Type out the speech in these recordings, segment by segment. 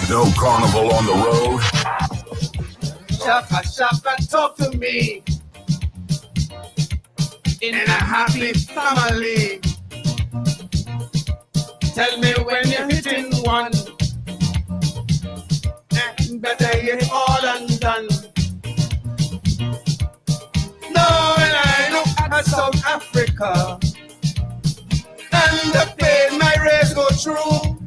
No carnival on the road. Shaka, shaka, talk to me. In a happy family. Tell me when you're hitting one. Better get all undone. Now when I look at South Africa and the pain my race go through,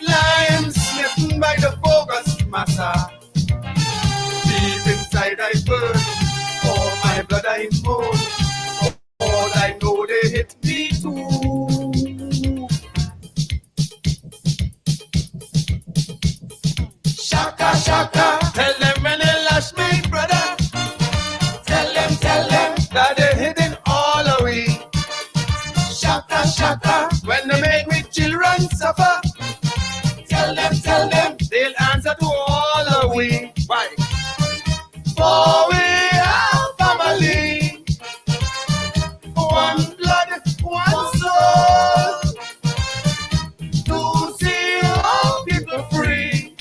lions smitten by the bogus massa. Deep inside I burn, all my blood I mourn. All I know they hit me too. Shaka, shaka, tell them when they lash my brother. Tell them that they hidden all away. Shaka, shaka, when they make me children suffer. Tell them, they'll answer to all away. Why? For we are family. One blood, one soul. To see all people free.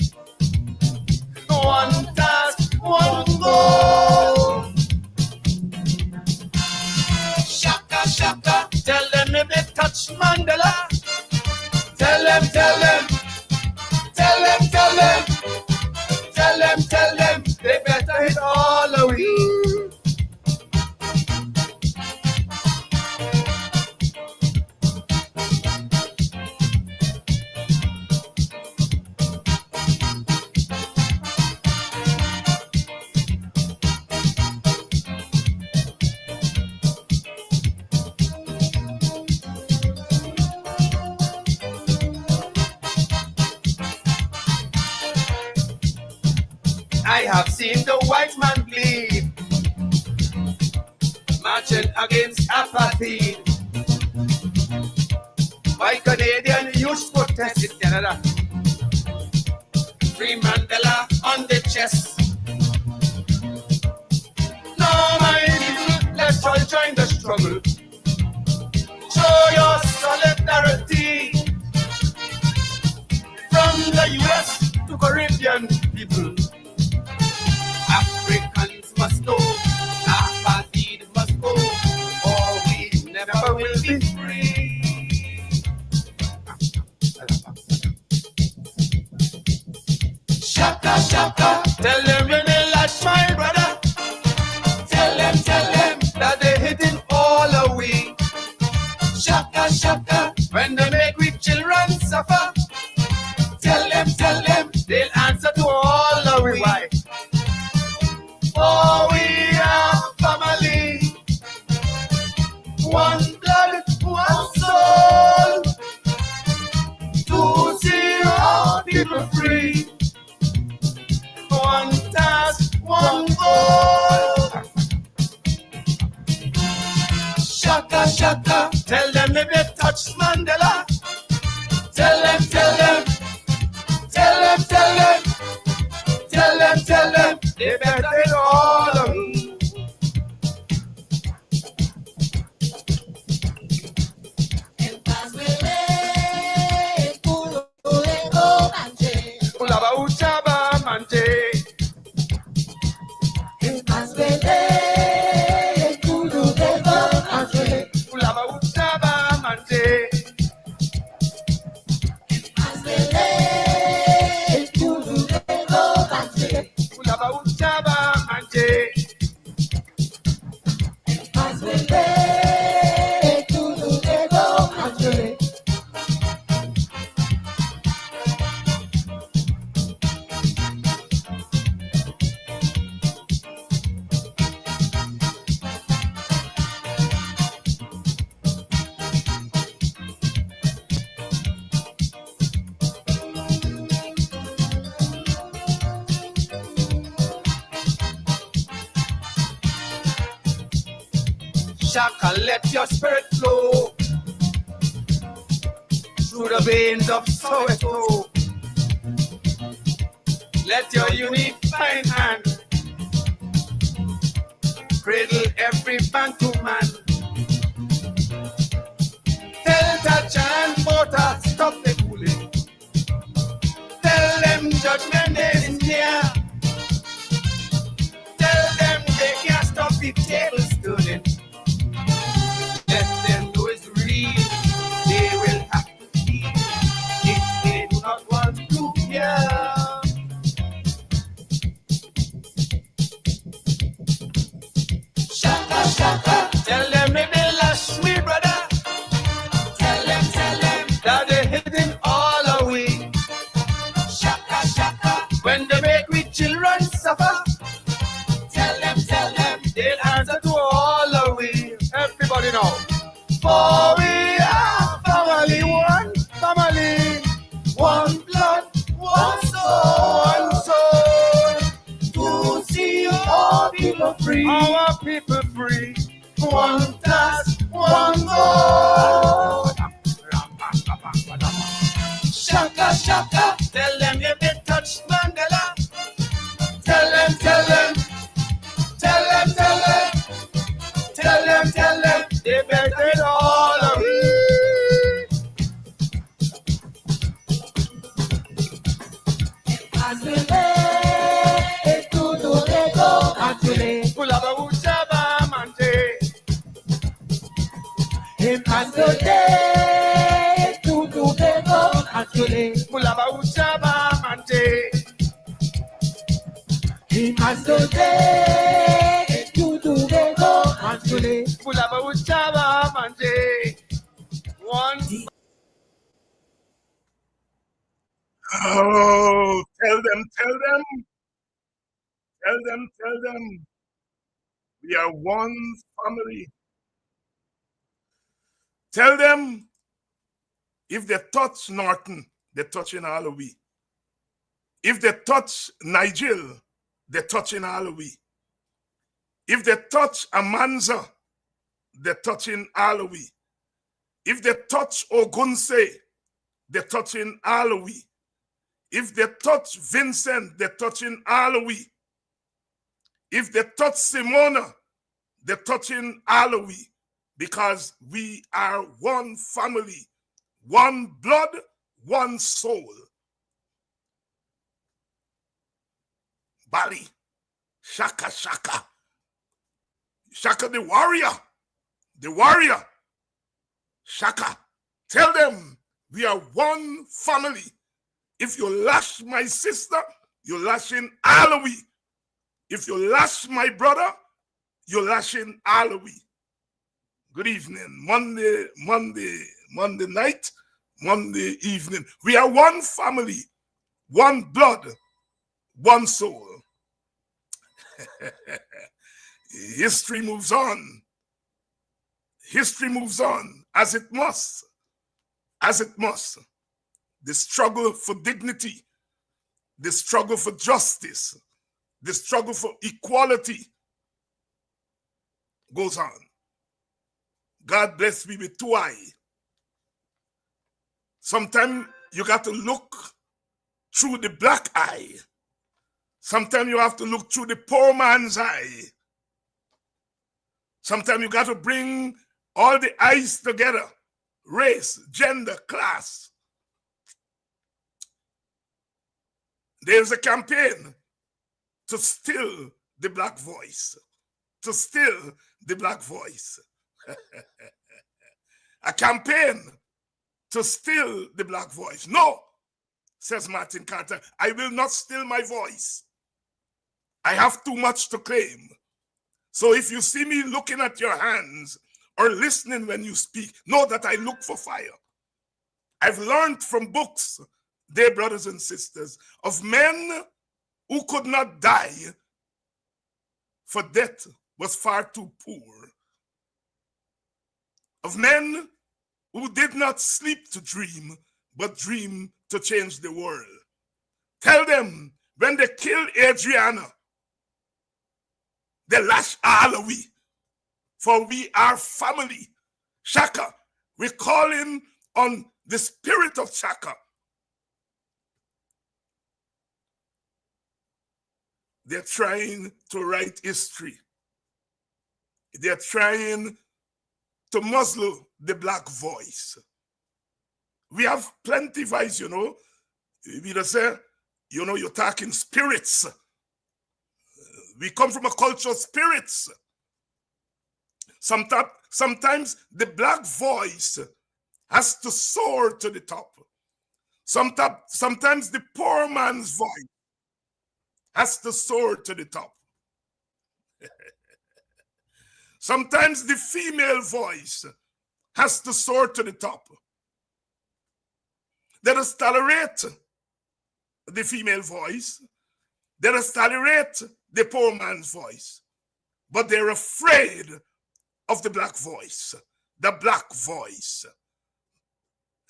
One task, one goal. Shaka, shaka, tell them if they touch Mandela. Tell them, they better hit all away. I have seen the white man bleed, marching against apathy. Why Canadian youth protest in Canada? Free Mandela on the chest. No, my people, let's all join the struggle. Show your solidarity from the US to Caribbean people. Africans must go, apartheid must go, or we never will be free. Shaka, shaka, tell them when they lash my brother. Tell them that they hitting all away. Shaka, shaka, when they make we children suffer. Tell them, they'll answer to all away. Why? For we are family, one blood, one soul, to see all people free, one task, one goal. Shaka, shaka, tell them if they touch Mandela. Tell them, they better hit all of them. Ulaba uchaba manje. Ulaba uchaba manje. Shaka, let your spirit flow through the veins of Soweto. Let your unifying hand cradle every Bantu man. Tell Tacha and Bota, stop the bullying. For we are family, one blood, one soul, to see our people free, one task, one goal. Shaka, shaka, tell them if they touch Mandela. Tell them, they better all of it. Kulaba uchaba mante. Kulaba uchaba mante. Kulaba uchaba mante. One. Oh, tell them. We are one family. Tell them if they touch Norton, they're touching all of we. If they touch Nigel, they're touching all of we. If they touch Amanza, they're touching all of we. If they touch Ogunse, they're touching all of we. If they touch Vincent, they're touching all of we. If they touch Simona, they're touching all of we. Because we are one family, one blood, one soul. Bali, Shaka, Shaka. Shaka the warrior. Shaka, tell them we are one family. If you lash my sister, you're lashing all of we. If you lash my brother, you're lashing all of we. Good evening. Monday night, Monday evening. We are one family, one blood, one soul. History moves on. History moves on as it must. As it must. The struggle for dignity, the struggle for justice, the struggle for equality goes on. God bless me with two eyes. Sometimes you got to look through the black eye. Sometimes you have to look through the poor man's eye. Sometimes you got to bring all the eyes together. Race, gender, class. There's a campaign to still the black voice. To still the black voice. A campaign to still the black voice. No, says Martin Carter, I will not still my voice. I have too much to claim. So if you see me looking at your hands or listening when you speak, know that I look for fire. I've learned from books, dear brothers and sisters, of men who could not die, for death was far too poor. Of men who did not sleep to dream, but dream to change the world. Tell them when they killed Adriana, they lash all of we, for we are family. Shaka, we're calling on the spirit of Shaka. They're trying to write history. They're trying to muzzle the black voice. We have plenty voice, you know. We just say, you know, you're talking spirits. We come from a culture of spirits. Sometimes the black voice has to soar to the top. Sometimes the poor man's voice has to soar to the top. Sometimes the female voice has to soar to the top. Let us tolerate the female voice. Let us tolerate the poor man's voice. But they're afraid of the black voice. the black voice.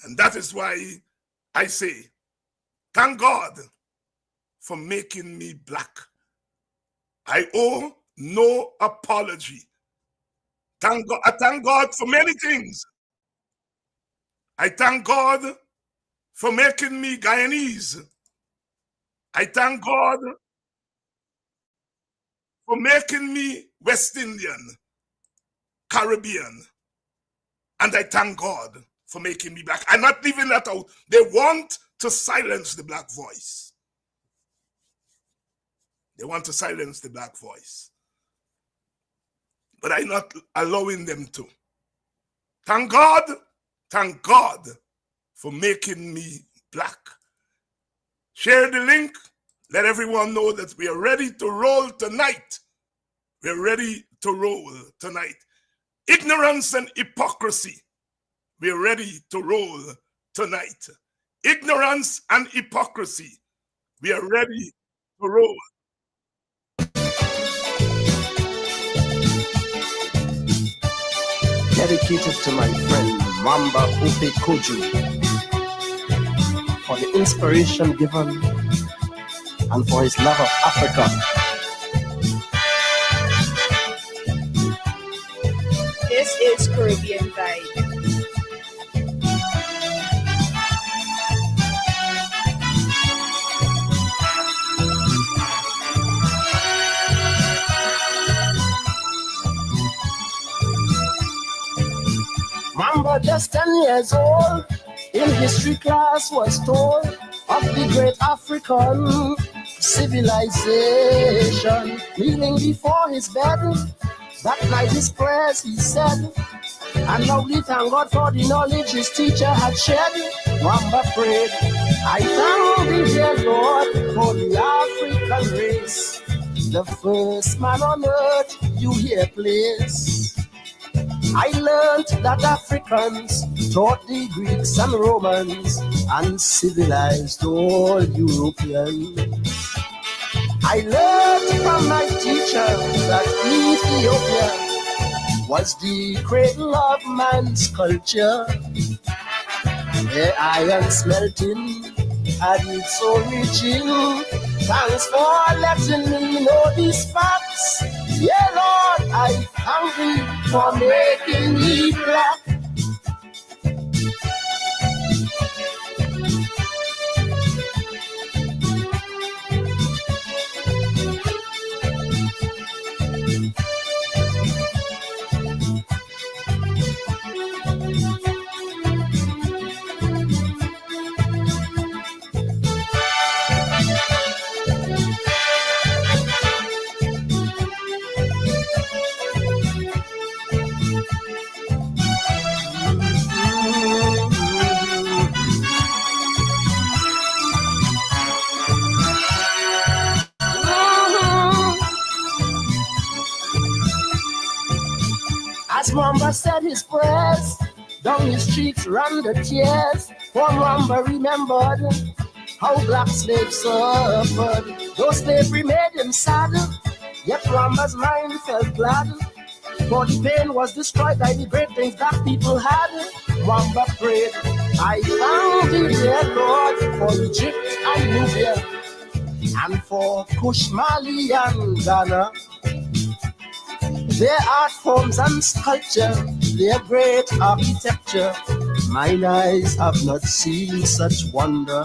And that is why I say, thank God for making me black. I owe no apology. I thank God for many things. I thank God for making me Guyanese. I thank God for making me West Indian, Caribbean. And I thank God for making me black. I'm not leaving that out. They want to silence the black voice. They want to silence the black voice. But I'm not allowing them to. Thank God for making me black. Share the link. Let everyone know that we are ready to roll tonight. We're ready to roll tonight. Ignorance and hypocrisy. We're ready to roll tonight. Ignorance and hypocrisy. We are ready to roll. Dedicated to my friend Mamba Upe Koju for the inspiration given and for his love of Africa. This is Caribbean Vibe. Mamba, just 10 years old, in history class was told of the great African civilization. Kneeling before his bed, that night his prayers he said, and now we thank God for the knowledge his teacher had shared. Mamba prayed, I thank thee, dear Lord, for the African race, the first man on earth you here place. I learned that Africans taught the Greeks and Romans and civilized all Europeans. I learned from my teacher that Ethiopia was the cradle of man's culture. Their iron smelting had its origin. Thanks for letting me know these facts. Yeah, Lord, I thank thee for making me black. As Mamba said his prayers, down his cheeks ran the tears. For Mamba remembered how black slaves suffered. Though slavery made him sad, yet Mamba's mind felt glad. For the pain was destroyed by the great things that people had. Mamba prayed, I thank thee, dear Lord, for Egypt and Nubia, and for Kush, Mali and Ghana. Their art forms and sculpture, their great architecture, mine eyes have not seen such wonder.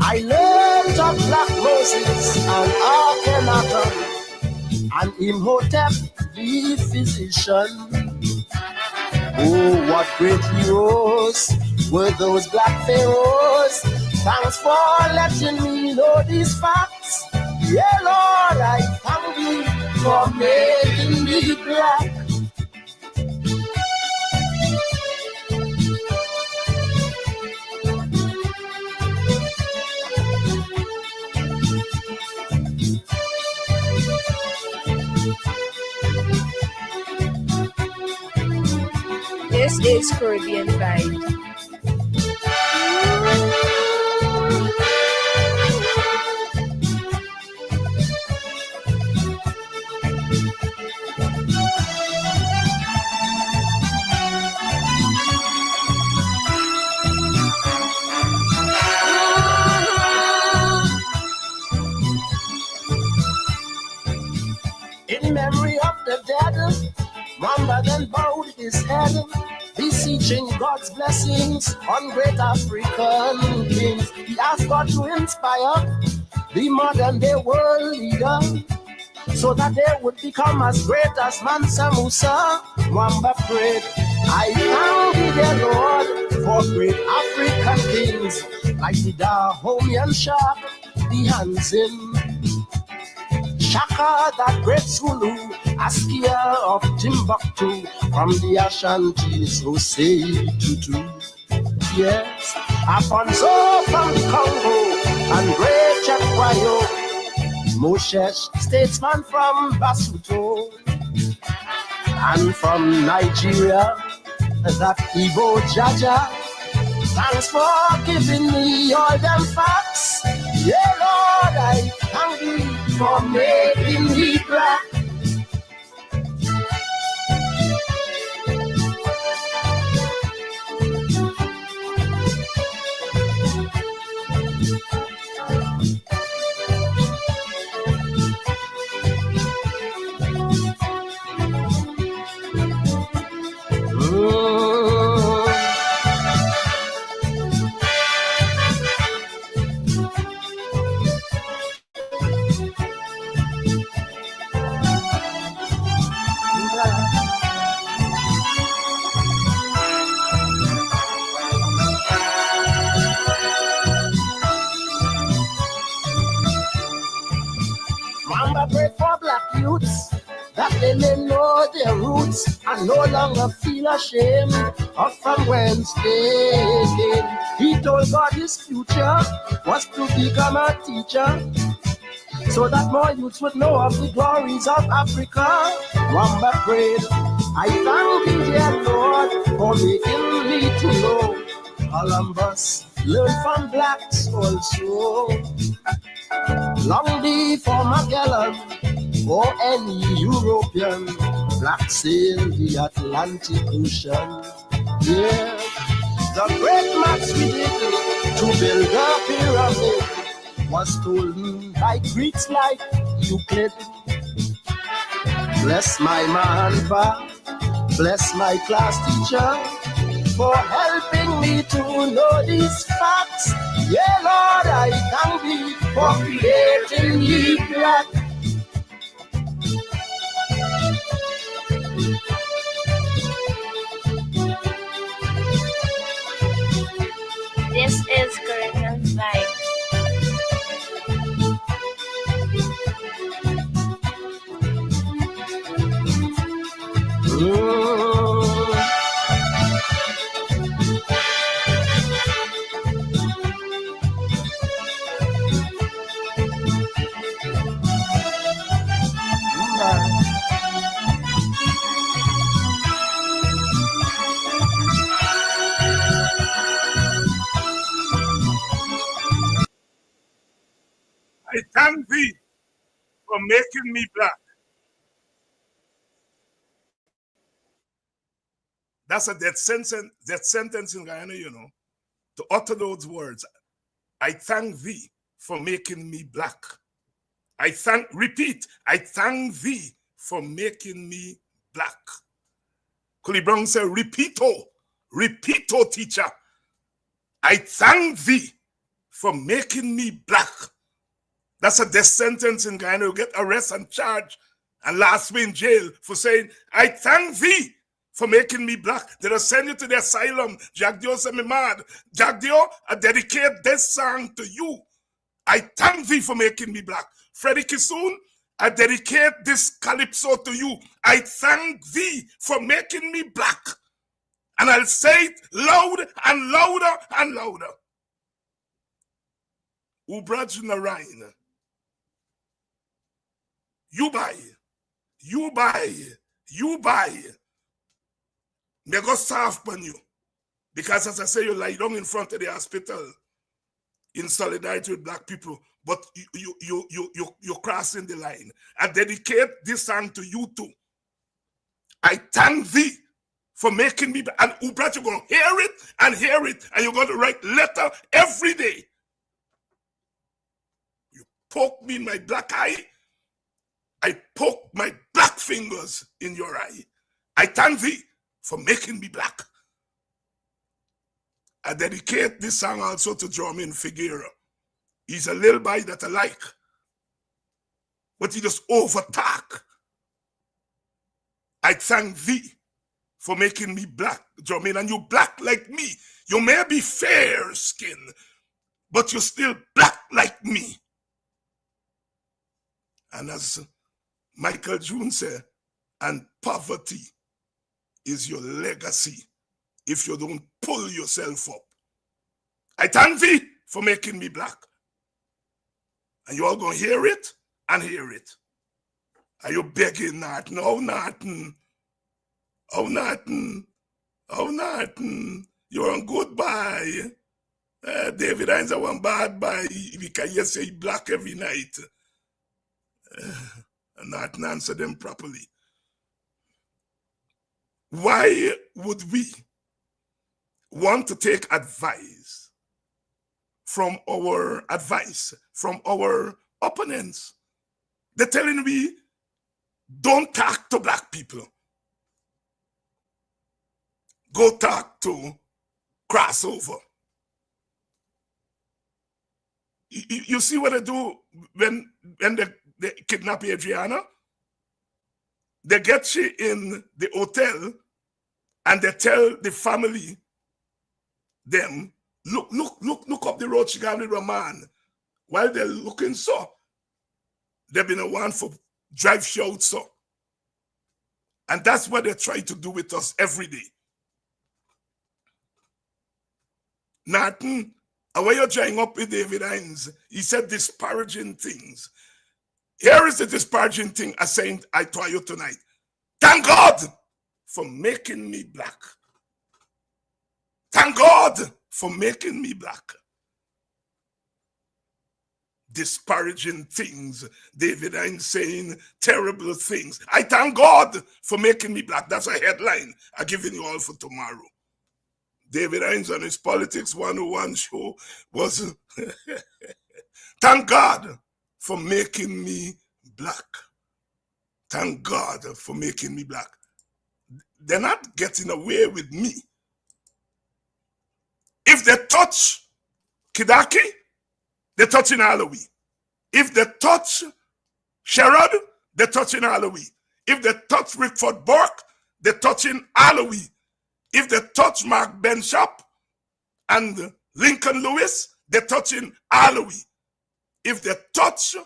I learned of Black Moses and Akhenaten and Imhotep the physician. Oh, what great heroes were those black pharaohs. Thanks for letting me know these facts. Yeah, Lord, I thank you for making me black. This is Caribbean Vibe. then bowed his head, beseeching God's blessings on great African kings. He asked God to inspire the modern day world leader, so that they would become as great as Mansa Musa. Mwamba prayed, I thank thee, dear Lord, for great African kings like the Dahomian Shah, the Hansin, Shaka, that great Zulu, Askia of Timbuktu, from the Ashantis who say Tutu. Yes, Afonso from the Congo and great Chekwayo, Moshesh, statesman from Basuto, and from Nigeria, that Igbo Jaja. Thanks for giving me all them facts. Yeah, Lord, I thank you for making me black. Mamba pray for black youths, that they may know their roots and no longer feel ashamed of from whence they came. He told God his future was to become a teacher, so that more youths would know of the glories of Africa. Wamba prayed, I thank thee, dear Lord, for making me to know. Columbus learned from blacks also. Long before Magellan or any European, black sailed the Atlantic Ocean. Yeah, the great max we did to build a pyramid was told by Greeks like Euclid. Bless my man, bless my class teacher for helping me to know these facts. Yeah, Lord, I thank thee for creating me black. This is Caribbean Vibe. I thank thee for making me black. That's a death sentence in Guyana, you know, to utter those words. I thank thee for making me black. Repeat, I thank thee for making me black. Coolie Brown said, repeato, teacher. I thank thee for making me black. That's a death sentence in Guyana. You get arrested and charged and last week in jail for saying, I thank thee for making me black. They'll send you to the asylum. Jack Dio said me mad. Jack Dio, I dedicate this song to you. I thank thee for making me black. Freddie Kissoon, I dedicate this calypso to you. I thank thee for making me black. And I'll say it loud and louder and louder. Ubraj Narain. You buy. May God serve upon you. Because as I say, you lie down in front of the hospital in solidarity with black people, but you're crossing the line. I dedicate this song to you too. I thank thee for making me, and Ubraj, you're going to hear it, and you're going to write letter every day. You poke me in my black eye, I poke my black fingers in your eye. I thank thee for making me black. I dedicate this song also to Jermaine Figueroa. He's a little boy that I like, but he just overtalk. I thank thee for making me black, Jermaine, and you black like me. You may be fair skin, but you're still black like me. And as Michael June said, and poverty is your legacy if you don't pull yourself up. I thank thee for making me black. And you all gonna hear it and hear it. Are you begging Norton? Oh, Norton. Oh, Norton. Oh, Norton. You're a good boy. David Hines a one bad boy because you say he black every night. And Norton answer them properly. Why would we want to take advice from our opponents? They're telling me, don't talk to black people. Go talk to crossover. You see what they do when they kidnap Adriana? They get she in the hotel and they tell the family, them, look up the road she got with a man. While they're looking so, they've been a one for drive she out so. And that's what they try to do with us every day. Norton, and when you're trying up with David Hines, he said disparaging things. Here is the disparaging thing I saying I told you tonight. Thank God for making me black. Thank God for making me black. Disparaging things. David Hines saying terrible things. I thank God for making me black. That's a headline I'm giving you all for tomorrow. David Hines on his Politics 101 show was thank God for making me black. Thank God for making me black. They're not getting away with me. If they touch Kidaki, they're touching Alawi. If they touch Sherrod, they're touching Alawi. If they touch Rickford Burke, they're touching Alawi. If they touch Mark Benshop and Lincoln Lewis, they're touching Alawi. If they touch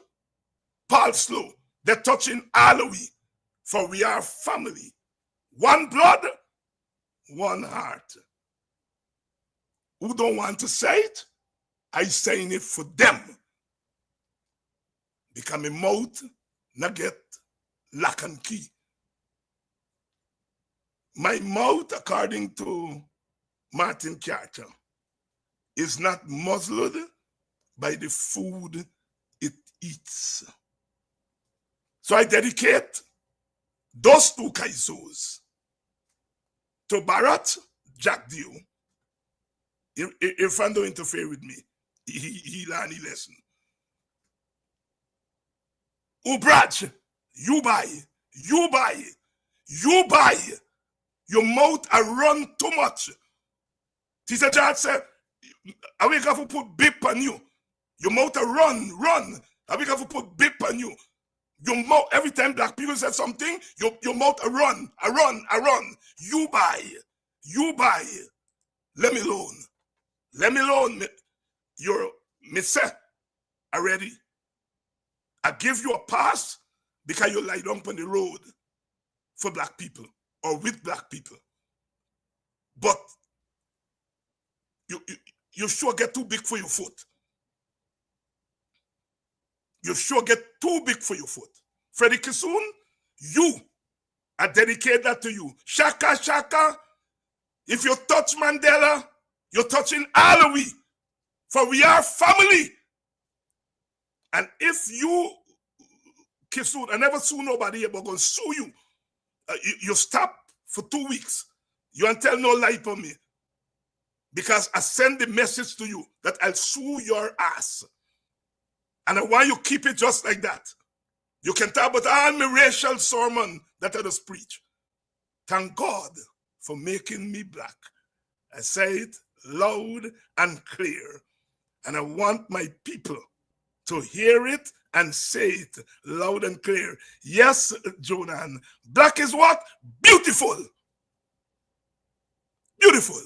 Paul Slow, they're touching Alawi. For we are family. One blood, one heart. Who don't want to say it? I saying it for them. Because my mouth not get lock and key. My mouth, according to Martin Carter, is not muzzled by the food it eats. So I dedicate those two kaisos to Bharat Jack Dio. If I don't interfere with me, he learn a lesson. Ubraj, you buy. Your mouth a run too much. Teacher George said, I will have to put bip on you. Your mouth a run. I will have to put bip on you. Your mouth, every time black people say something, your mouth a run. You buy. Let me alone. You're me say already. I give you a pass because you lie down on the road for black people or with black people. But you sure get too big for your foot. You sure get too big for your foot. Freddie Kissoon, I dedicate that to you. Shaka, if you touch Mandela, you're touching Alawi. For we are family. And if you, Kissoon, I never sue nobody here, but going to sue you. You stop for 2 weeks. You don't tell no lie for me. Because I send the message to you that I'll sue your ass. And I want you to keep it just like that. You can talk about all my racial sermon that I just preach. Thank God for making me black. I say it loud and clear. And I want my people to hear it and say it loud and clear. Yes, Jonan, black is what? Beautiful. Beautiful.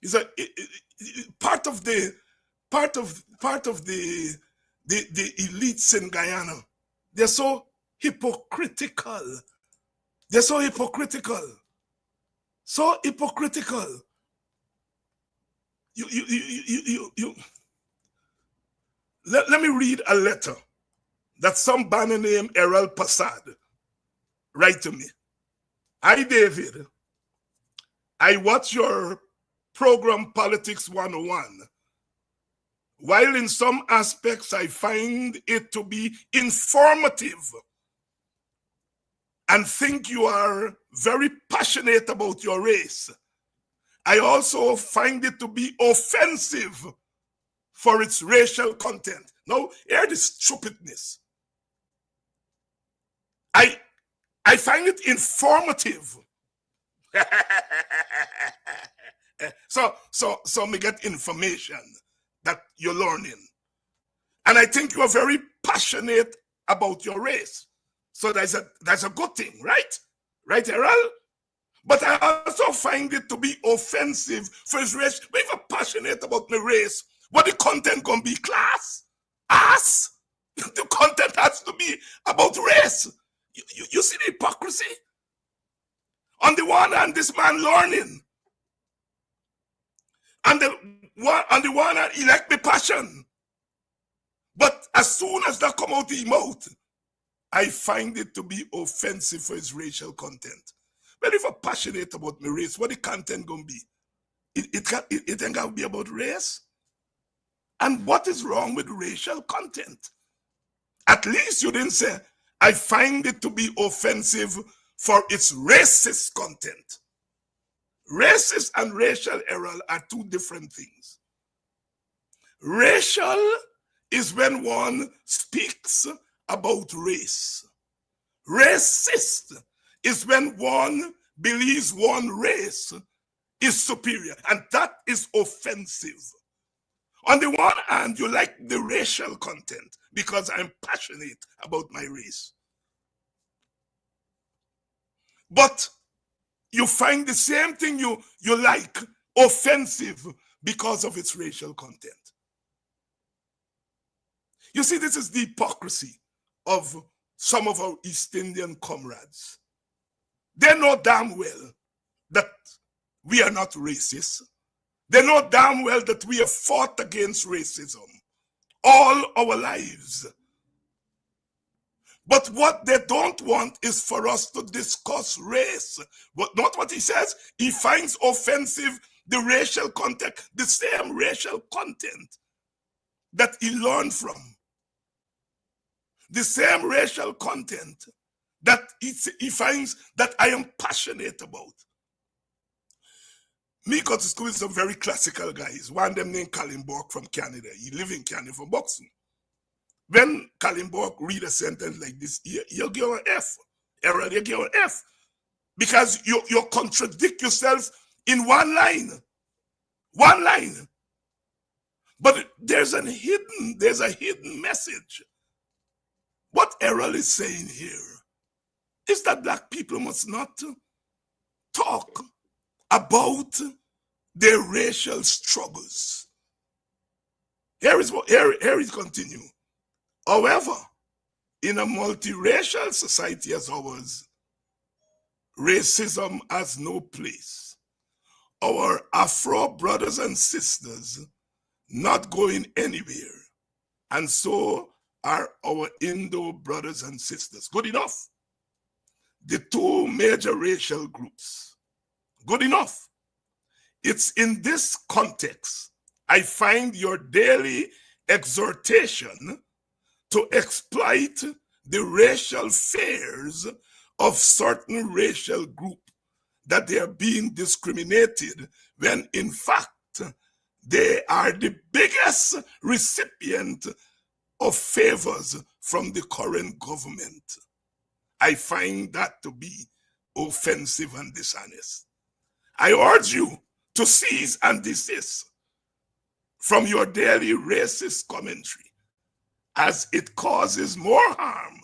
It's a part of the elites in Guyana. They're so hypocritical. They're so hypocritical. So hypocritical. Let me read a letter that some banner named Errol Passad write to me. Hi, David. I watch your program Politics 101. While in some aspects I find it to be informative and think you are very passionate about your race, I also find it to be offensive for its racial content. Now, hear this stupidness. I find it informative. So me get information that you're learning. And I think you are very passionate about your race. So that's a good thing, right? Right, Errol? But I also find it to be offensive for his race. But if you're passionate about my race, what the content gonna be? Class? Ass? The content has to be about race. You see the hypocrisy? On the one hand, this man learning. On the one hand, he like me passion. But as soon as that come out of his mouth, I find it to be offensive for his racial content. But if I'm passionate about my race, what the content gonna be? It ain't gonna be about race. And what is wrong with racial content? At least you didn't say, I find it to be offensive for its racist content. Racist and racial error are two different things. Racial is when one speaks about race. Racist is when one believes one race is superior, and that is offensive. On the one hand, you like the racial content because I'm passionate about my race. But you find the same thing you like offensive because of its racial content. You see, this is the hypocrisy of some of our East Indian comrades. They know damn well that we are not racist. They know damn well that we have fought against racism all our lives. But what they don't want is for us to discuss race. But not what he says. He finds offensive the racial content, the same racial content that he learned from. The same racial content that he finds that I am passionate about. Me go to school with some very classical guys. One of them named Colin Bork from Canada. He live in Canada from boxing. When Colin Bork read a sentence like this, you'll give an F. Errol, you give an F. Because you contradict yourself in one line. One line. But there's a hidden message. What Errol is saying here is that black people must not talk about their racial struggles. Here is continue. However, in a multiracial society as ours, racism has no place. Our Afro brothers and sisters not going anywhere, and so are our Indo brothers and sisters. Good enough. The two major racial groups. Good enough. It's in this context I find your daily exhortation to exploit the racial fears of certain racial group, that they are being discriminated when in fact they are the biggest recipient of favors from the current government. I find that to be offensive, and dishonest. I urge you to cease and desist from your daily racist commentary, as it causes more harm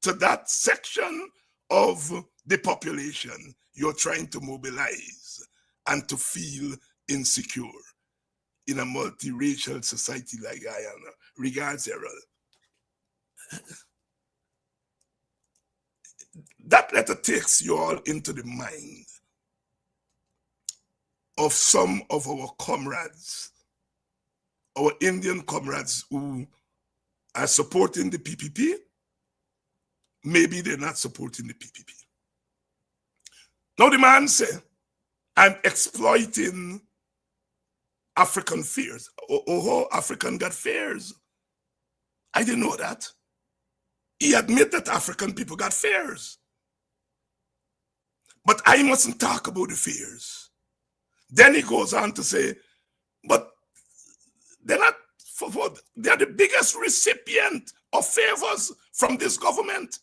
to that section of the population you're trying to mobilize and to feel insecure in a multiracial society like Guyana. Regards, Errol. That letter takes you all into the mind of some of our comrades, our Indian comrades who are supporting the PPP. Maybe they're not supporting the PPP. Now the man said, I'm exploiting African fears. Oh, African got fears. I didn't know that. He admitted that African people got fears. But I mustn't talk about the fears. Then he goes on to say, but they're not, they're the biggest recipient of favors from this government.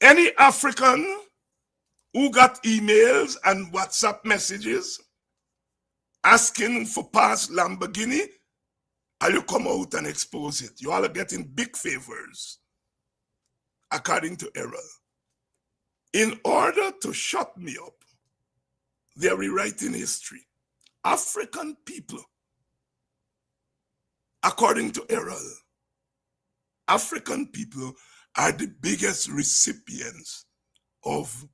Any African who got emails and WhatsApp messages asking for past Lamborghini, and you come out and expose it. You all are getting big favors, according to Errol. In order to shut me up, they are rewriting history. African people, according to Errol, African people are the biggest recipients of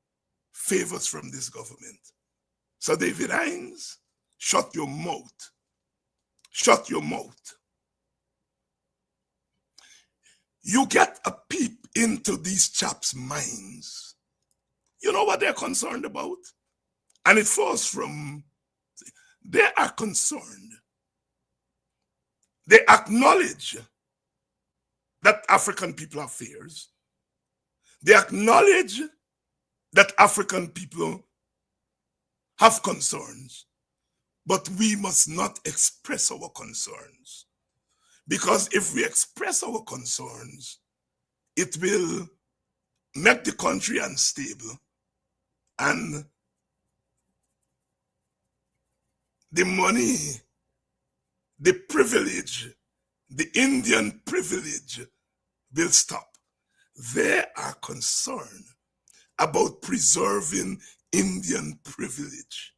favors from this government. So David Hines, shut your mouth. Shut your mouth. You get a peep into these chaps' minds. You know what they're concerned about? And it flows from, they are concerned. They acknowledge that African people have fears. They acknowledge that African people have concerns, but we must not express our concerns. Because if we express our concerns, it will make the country unstable, and the money, the privilege, the Indian privilege will stop. They are concerned about preserving Indian privilege.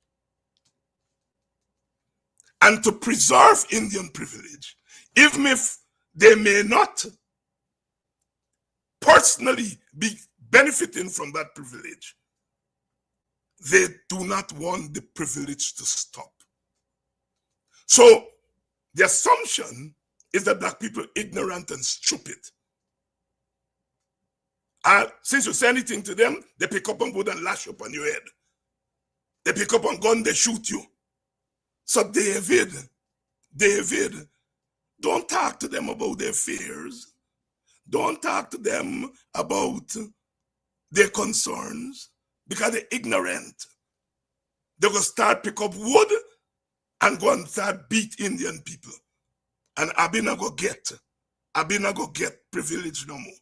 And to preserve Indian privilege, even if they may not personally be benefiting from that privilege, they do not want the privilege to stop. So the assumption is that black people are ignorant and stupid. And since you say anything to them, they pick up on wood and lash up on your head. They pick up on gun, they shoot you. So David, don't talk to them about their fears. Don't talk to them about their concerns, because they're ignorant. They're going to start pick up wood and go and start beat Indian people. And I've not go get privilege no more.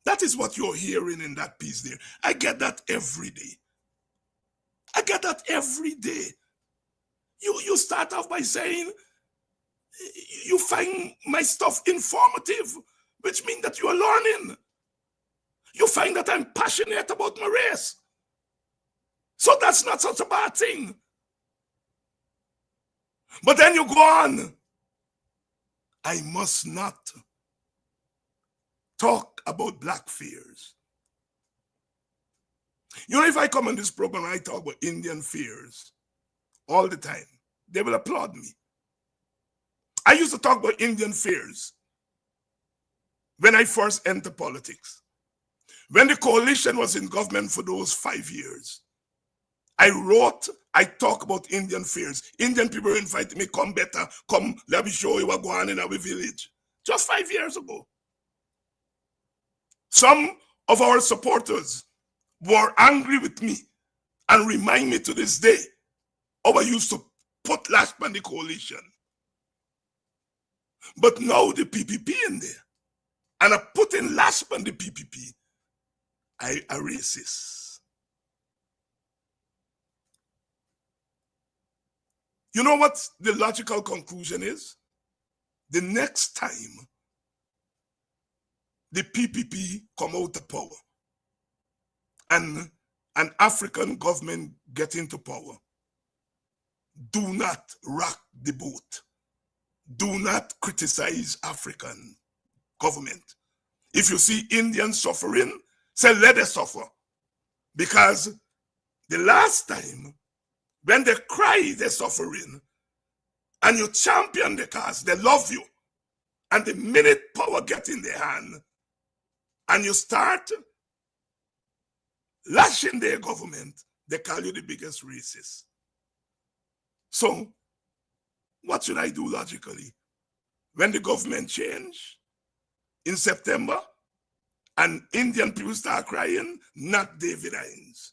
That is what you're hearing in that piece there. I get that every day. I get that every day. You start off by saying, you find my stuff informative, which means that you are learning. You find that I'm passionate about my race. So that's not such a bad thing. But then you go on. I must not talk about black fears. You know, if I come on this program and I talk about Indian fears all the time, they will applaud me. I used to talk about Indian fears when I first entered politics. When the coalition was in government for those 5 years, I talk about Indian fears. Indian people invited me, come better, come, let me show you what going on in our village. Just 5 years ago. Some of our supporters were angry with me and remind me to this day how I used to put lash on the coalition. But now the PPP in there. And I put in last on the PPP. I racist. You know what the logical conclusion is? The next time the PPP come out of power and an African government get into power, do not rock the boat. Do not criticize African government. If you see Indians suffering, say let them suffer. Because the last time, when they cry they're suffering, and you champion the cause, they love you. And the minute power gets in their hand, and you start lashing their government, they call you the biggest racist. So, what should I do logically? When the government change in September, and Indian people start crying, not David Hines.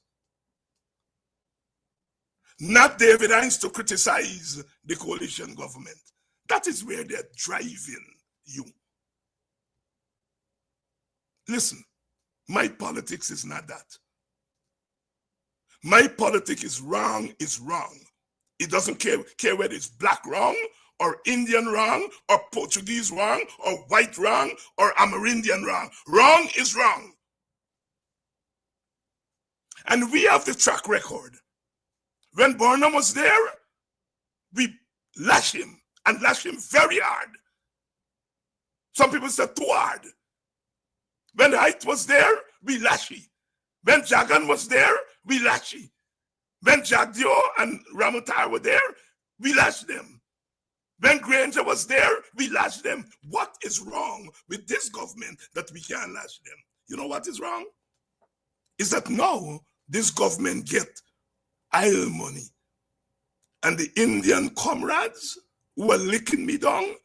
Not David Hines to criticize the coalition government. That is where they're driving you. Listen, my politics is not that. My politics is wrong, is wrong. It doesn't care whether it's black wrong, or Indian wrong, or Portuguese wrong, or white wrong, or Amerindian wrong. Wrong is wrong. And we have the track record. When Burnham was there, we lash him, and lash him very hard. Some people said too hard. When Height was there, we lashy. When Jagan was there, we lashy. When Jagdio and Ramutar were there, we lashed them. When Granger was there, we lashed them. What is wrong with this government that we can't lash them? You know what is wrong? Is that now this government get oil money. And the Indian comrades who are licking me down,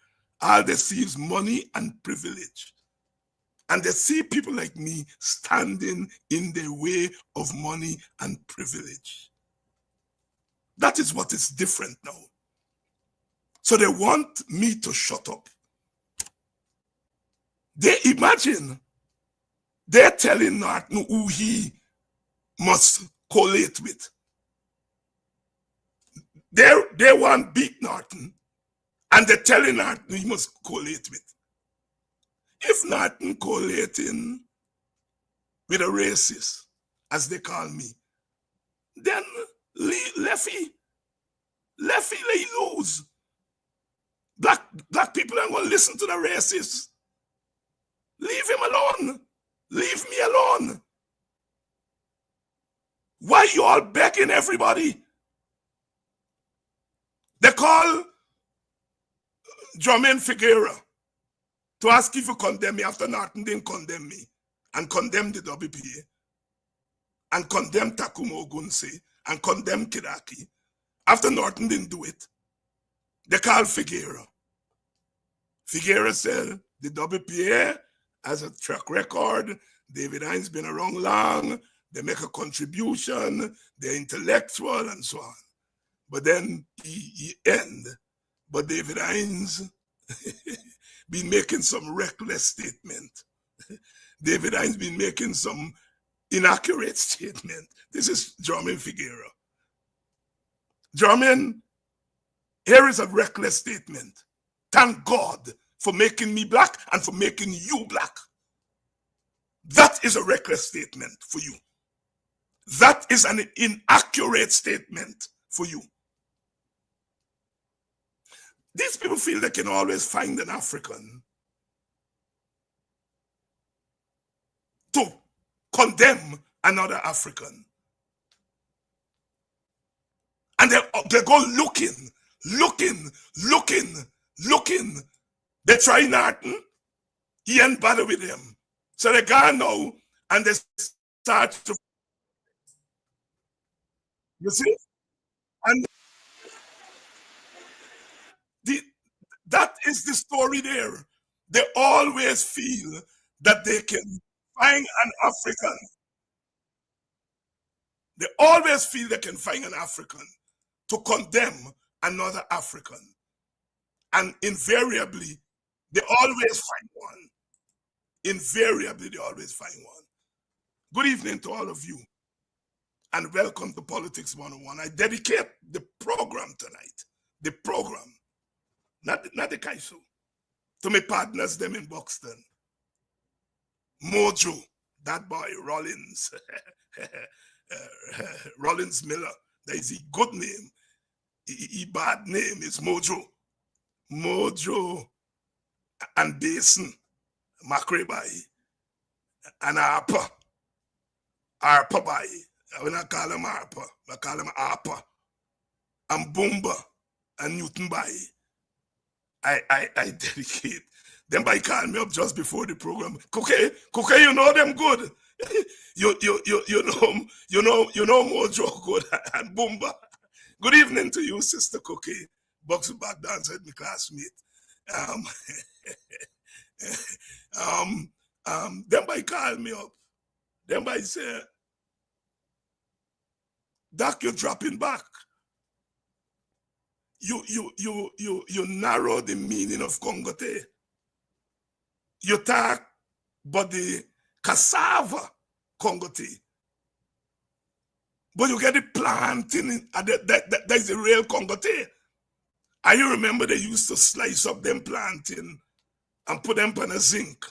all they see is money and privilege. And they see people like me standing in the way of money and privilege. That is what is different now. So they want me to shut up. They imagine they're telling Norton who he must collate with. They want beat Norton, and they're telling Norton he must collate with. If Norton collating with a racist, as they call me, then Leffy lay lose. Black people aren't going to listen to the racists. Leave him alone. Leave me alone. Why you all begging everybody? They call Jermaine Figueroa to ask if you condemn me after Norton didn't condemn me, and condemn the WPA, and condemn Takumo Ogunse, and condemn Kidaki. After Norton didn't do it, they call Figueroa. Figueroa said the WPA has a track record. David Hines been around long. They make a contribution. They're intellectual and so on. But then he end. But David Hines been making some reckless statement. David Hines been making some inaccurate statement. This is Jermaine Figueroa. Jermaine, here is a reckless statement. Thank God for making me black and for making you black. That is a reckless statement for you. That is an inaccurate statement for you. These people feel they can always find an African to condemn another African. And they go looking. They try Norton, he ain't bother with them. So they go now and they start to, you see? And that is the story there. They always feel that they can find an African. They always feel they can find an African to condemn another African. And invariably, They always find one. Invariably, they always find one. Good evening to all of you, and welcome to Politics 101. I dedicate the program tonight, the program, not the Kaiso, to my partners them in Buxton. Mojo, that boy, Rollins, Rollins Miller, that is a good name. A bad name is Mojo. Mojo and Basin, Macrebai, and Harper. Harper by. I will not call him Harper, I call him Harper. And Boomba and Newton by. I dedicate. Them by call me up just before the program. Cookie, you know them good. you know Mojo good and Boomba. Good evening to you, Sister Cookie. Box back dancer, my classmate. Them by call me up. Them by say, Doc, you're dropping back. You narrow the meaning of Congote. You talk about the cassava Congote. But you get the planting, that is the real Congote. And you remember they used to slice up them planting and put them on a zinc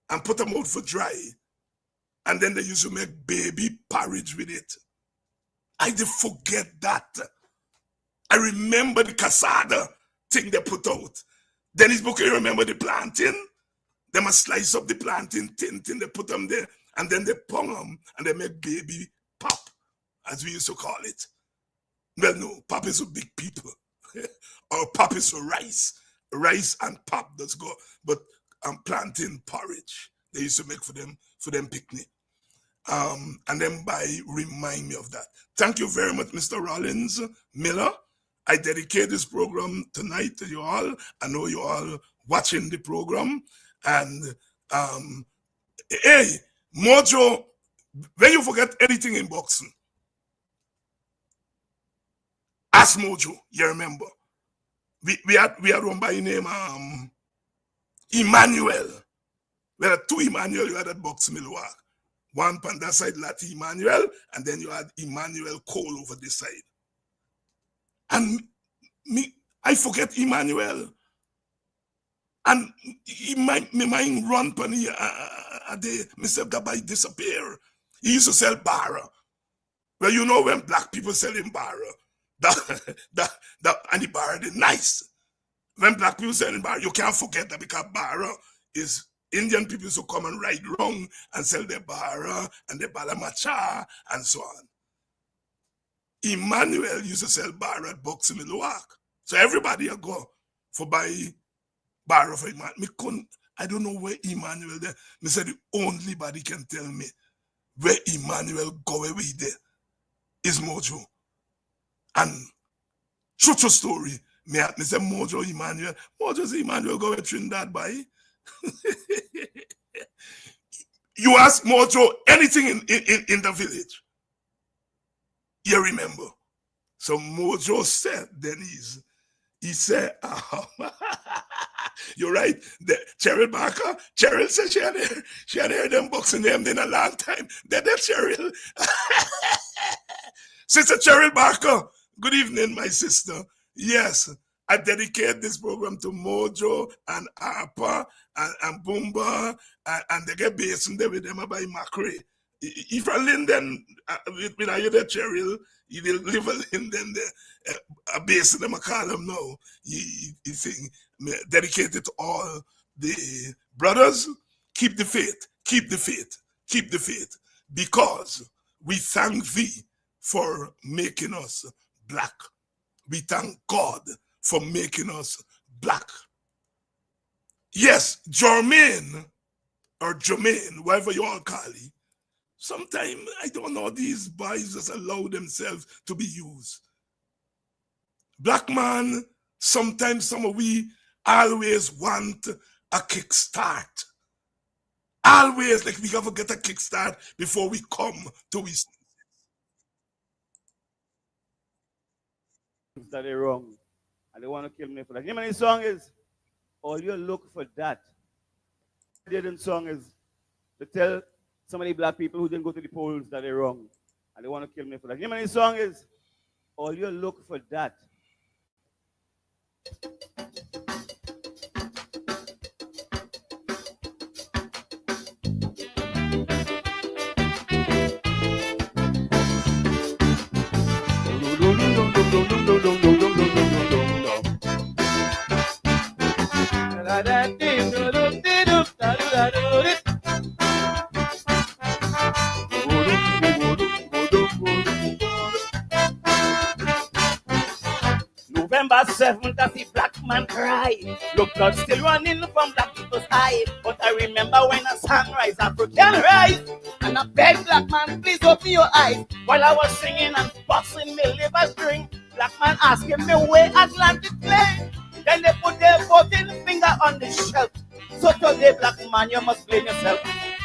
and put them out for dry. And then they used to make baby porridge with it. I did forget that. I remember the cassava thing they put out. Dennis Booker, you remember the planting? They must slice up the planting tin, they put them there, and then they pong them, and they make baby pop, as we used to call it. Well, no, pop is for big people. Or pop is for rice. Rice and pop does go. But plantain porridge, they used to make for them picnic. And then by remind me of that. Thank you very much, Mr. Rollins Miller. I dedicate this program tonight to you all. I know you all watching the program. And hey, Mojo, when you forget anything in boxing, ask Mojo, you remember. We had one by name Emmanuel. We had two Emmanuel, you had at boxing Milwaukee. One on that side, Lati Emmanuel, and then you had Emmanuel Cole over this side. And I forget Emmanuel. And my mind run on a day, Mr. Gabai disappear. He used to sell barra. Well, you know when black people selling barra, and the barra is nice. When black people selling barra, you can't forget that because barra is Indian people who come and ride wrong and sell their barra and their balamacha and so on. Emmanuel used to sell barra at boxing in Milwaukee. So everybody will go for buy barra for Emmanuel. I don't know where Emmanuel there. Me said the only body can tell me where Emmanuel go away there is Mojo. And true story, me say Mojo Emmanuel. Mojo say Emmanuel go away Trinidad by. You ask Mojo anything in the village, you remember. So Mojo said, Denise, he said, you're right. Cheryl Barker, Cheryl said she had heard them boxing them in a long time. That Cheryl. Sister Cheryl Barker, good evening, my sister. Yes, I dedicate this program to Mojo and Harper and Boomba and they get based in there with them by Macrae. If I Linden with either Cheryl, you will live in Linden there. A base in them, I call them now. You think dedicated to all the brothers, keep the faith, keep the faith, keep the faith. Because we thank thee for making us black. We thank God for making us black. Yes, Jermaine or Jermaine, whatever you all call it, sometimes I don't know, these boys just allow themselves to be used. Black man, sometimes some of we always want a kickstart. Always, like we gotta get a kickstart before we come to his. That is wrong. And they want to kill me for that. You know what the song is? all you look for that. The did song is to tell so many black people who didn't go to the polls that they're wrong. And they want to kill me for that. You know, the song is all you look for that. November 7th, as the black man cried. Look, blood still running from black people's eye. But I remember when a sunrise, African rise. And I begged black man, please open your eyes. While I was singing and busting me liver string, black man asking me where Atlantic lay. Then they put their 14 finger on the shelf. So today, black man, you must blame yourself.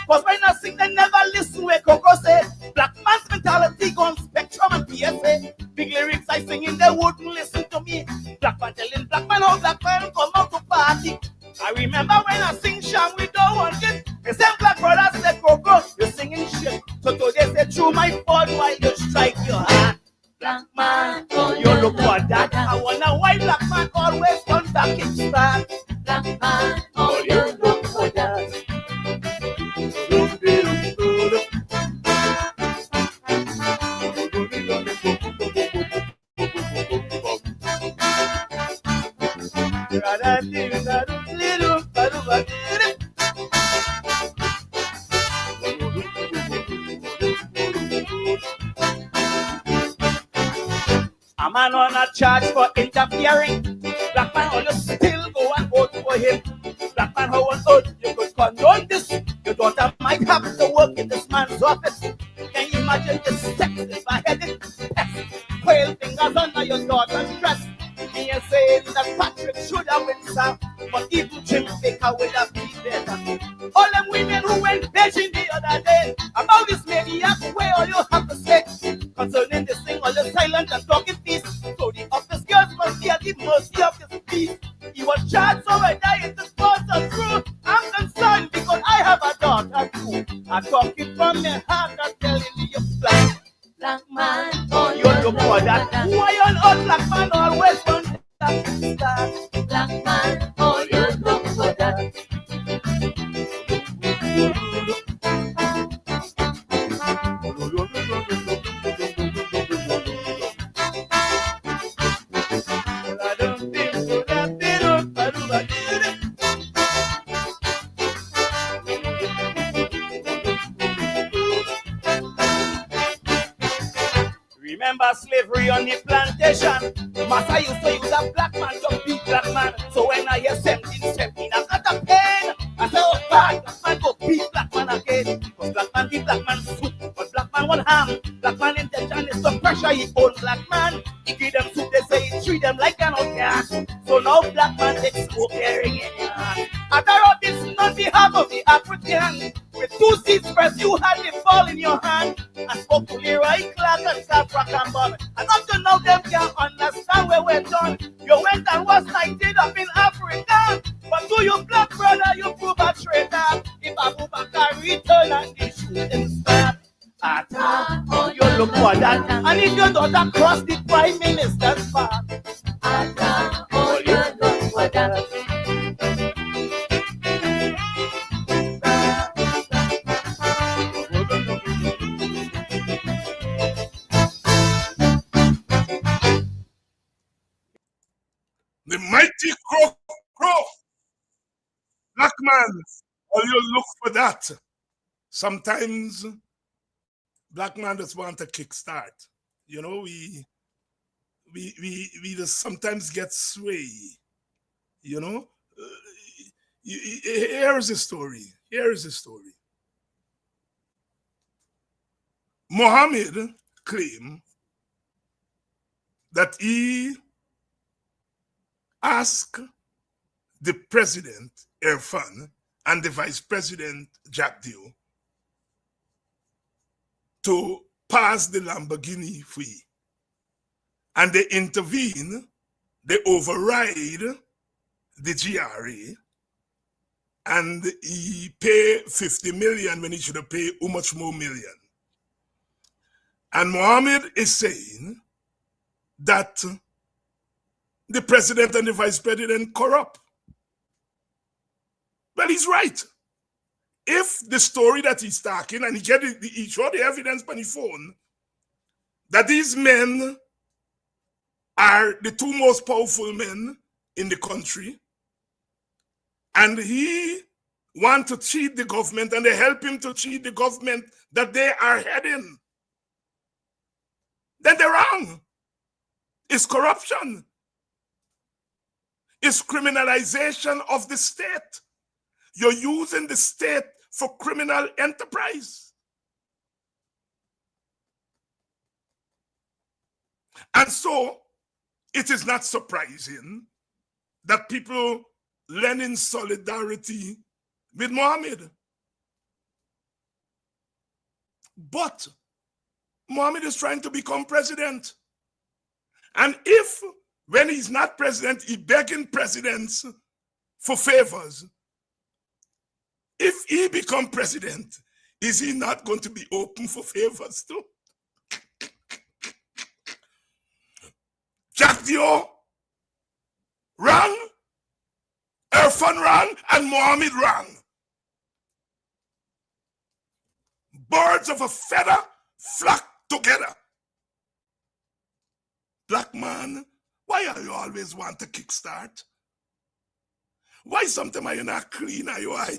Cause when I sing, they never listen where Coco say. Black man's mentality gone Spectrum and PSA. Big lyrics I sing in, they wouldn't listen to me. Black man telling black man how black man come out to party. I remember when I sing Shang, we don't want it. The same black brothers said Coco, you're singing shit. So today say through my phone while you strike your heart. Black man, oh you look for that. I wonder why black man always on the kickstart. Black man, oh you look for that. A man on a charge for interfering. Black man on the still go and vote for him. Black man, how on earth you could condone this? Your daughter might have to work in this man's office. Can you imagine the sex if I had it? Quail fingers under your daughter's dress. Me saying that Patrick should have been served, but even Jim Baker would have been better. All them women who went begging the other day about this maniac, where all you have to say concerning this thing, all the silent and talking peace. So the office girls must be at the mercy of this peace. He was charged, so whether it is false or true, I'm concerned because I have a daughter too. I'm talking from my heart, I'm telling you, black man, oh you look for that. Why on earth black man always want that? Black man, oh you look for that. Remember slavery on the plantation? Master used to use a black man to beat black man. So when I hear 17, I got a pain. I say, oh God, black man go beat black man again. Because black man beat black man soup, but black man won't harm. Black man intention is to pressure his own black man. He give them soup, they say he treat them like an outcast. So now black man takes smoke hearing in your hand. I wrote this on behalf of the African. With 2 seats pressed, you had the ball in your hand. I spoke to Leroy Clark and South Rockamboy. And up to now, them can't understand where we're done. You went and was knighted up in Africa. But to your black brother, you prove a traitor. If Abubakar return and the shooting start. Atta, oh, you look for that. And if your daughter cross the prime minister's path. Atta, oh, you look for that. The mighty crow, black man, all you look for that. Sometimes black man just want a kickstart. You know, we just sometimes get sway. You know, here's the story. Here's the story. Mohammed claimed that he asked the president, Irfan, and the vice president, Jack Dio, to pass the Lamborghini free. And they intervene, they override the GRA and he pay 50 million when he should have paid how much more million. And Mohammed is saying that the president and the vice president corrupt. Well, he's right. If the story that he's talking, and he showed the evidence on his phone, that these men are the two most powerful men in the country, and he want to cheat the government, and they help him to cheat the government that they are heading, then they're wrong. It's corruption. It's criminalization of the state. You're using the state for criminal enterprise. And so it is not surprising that people lend in solidarity with Mohammed. But Mohammed is trying to become president. And if, when he's not president, he begging presidents for favors, if he become president, is he not going to be open for favors too? Jack Dio rang, Irfan rang, and Mohammed rang. Birds of a feather flock together. Black man, why are you always want to kickstart? Why sometimes are you not clean your eye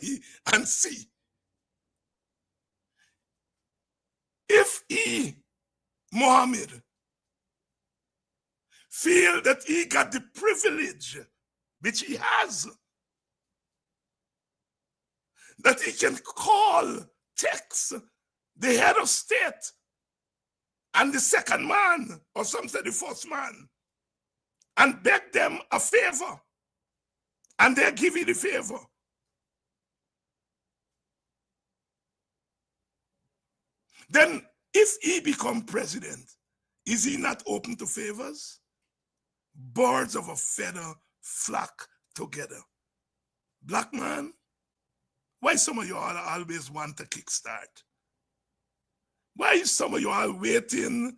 and see? If he, Mohammed, feel that he got the privilege, which he has, that he can call, text the head of state and the second man, or some say the first man, and beg them a favor, and they give you the favor. Then if he become president, is he not open to favors? Birds of a feather flock together. Black man, why some of you all always want to kickstart? Why is some of you all waiting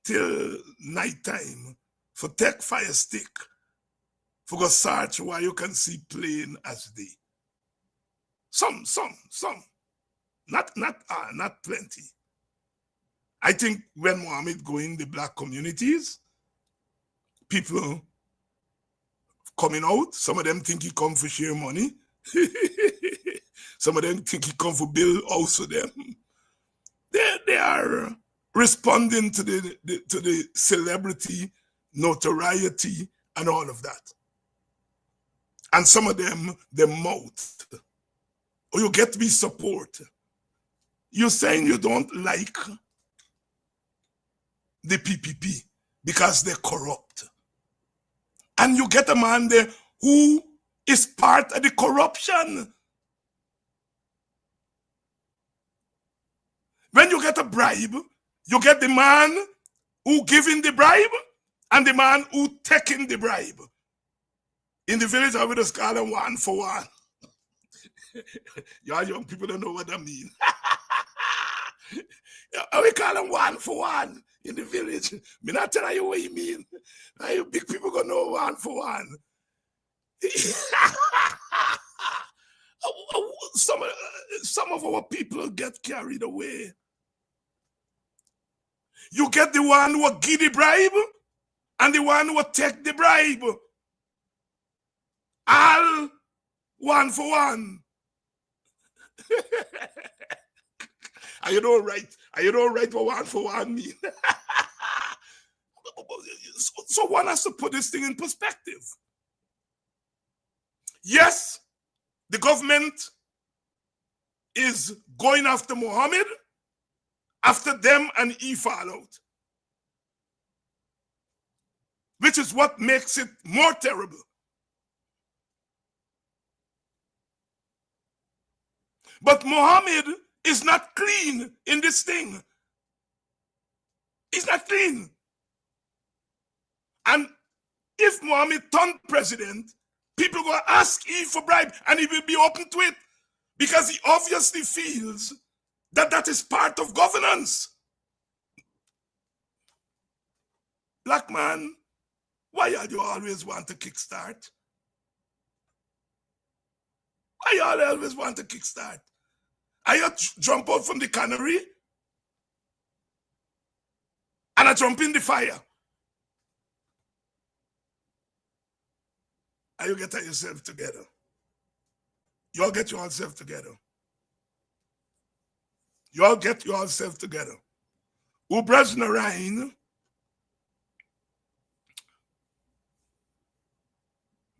till nighttime for take fire stick for go search why you can see plain as day? Some. Not plenty. I think when Mohammed go in the black communities, people coming out, some of them think he come for share money. Some of them think he come for build house for them. They are responding to the celebrity, notoriety, and all of that. And some of them, they mouth. Or you get me support. You're saying you don't like the PPP because they're corrupt. And you get a man there who is part of the corruption. When you get a bribe, you get the man who giving the bribe and the man who taking the bribe. In the village, I would just call them 1 for 1. Y'all young people don't know what that means. We call them 1 for 1 in the village. Me not tell you what you mean. Now you big people gonna know 1 for 1. Some of our people get carried away. You get the one who will give the bribe and the one who will take the bribe. All 1 for 1. Are you not right? Are you not right what 1 for 1 mean? So one has to put this thing in perspective. Yes, the government is going after Mohammed, after them and he fall out. Which is what makes it more terrible. But Mohammed is not clean in this thing. He's not clean. And if Mohammed turned president People go ask Eve for bribe and he will be open to it because he obviously feels that that is part of governance. Black man, why do you always want to kickstart? Why you always want to kickstart? I jump out from the cannery and I jump in the fire. And you get yourself together. You all get yourself together. You all get yourself together. Ubraz Narain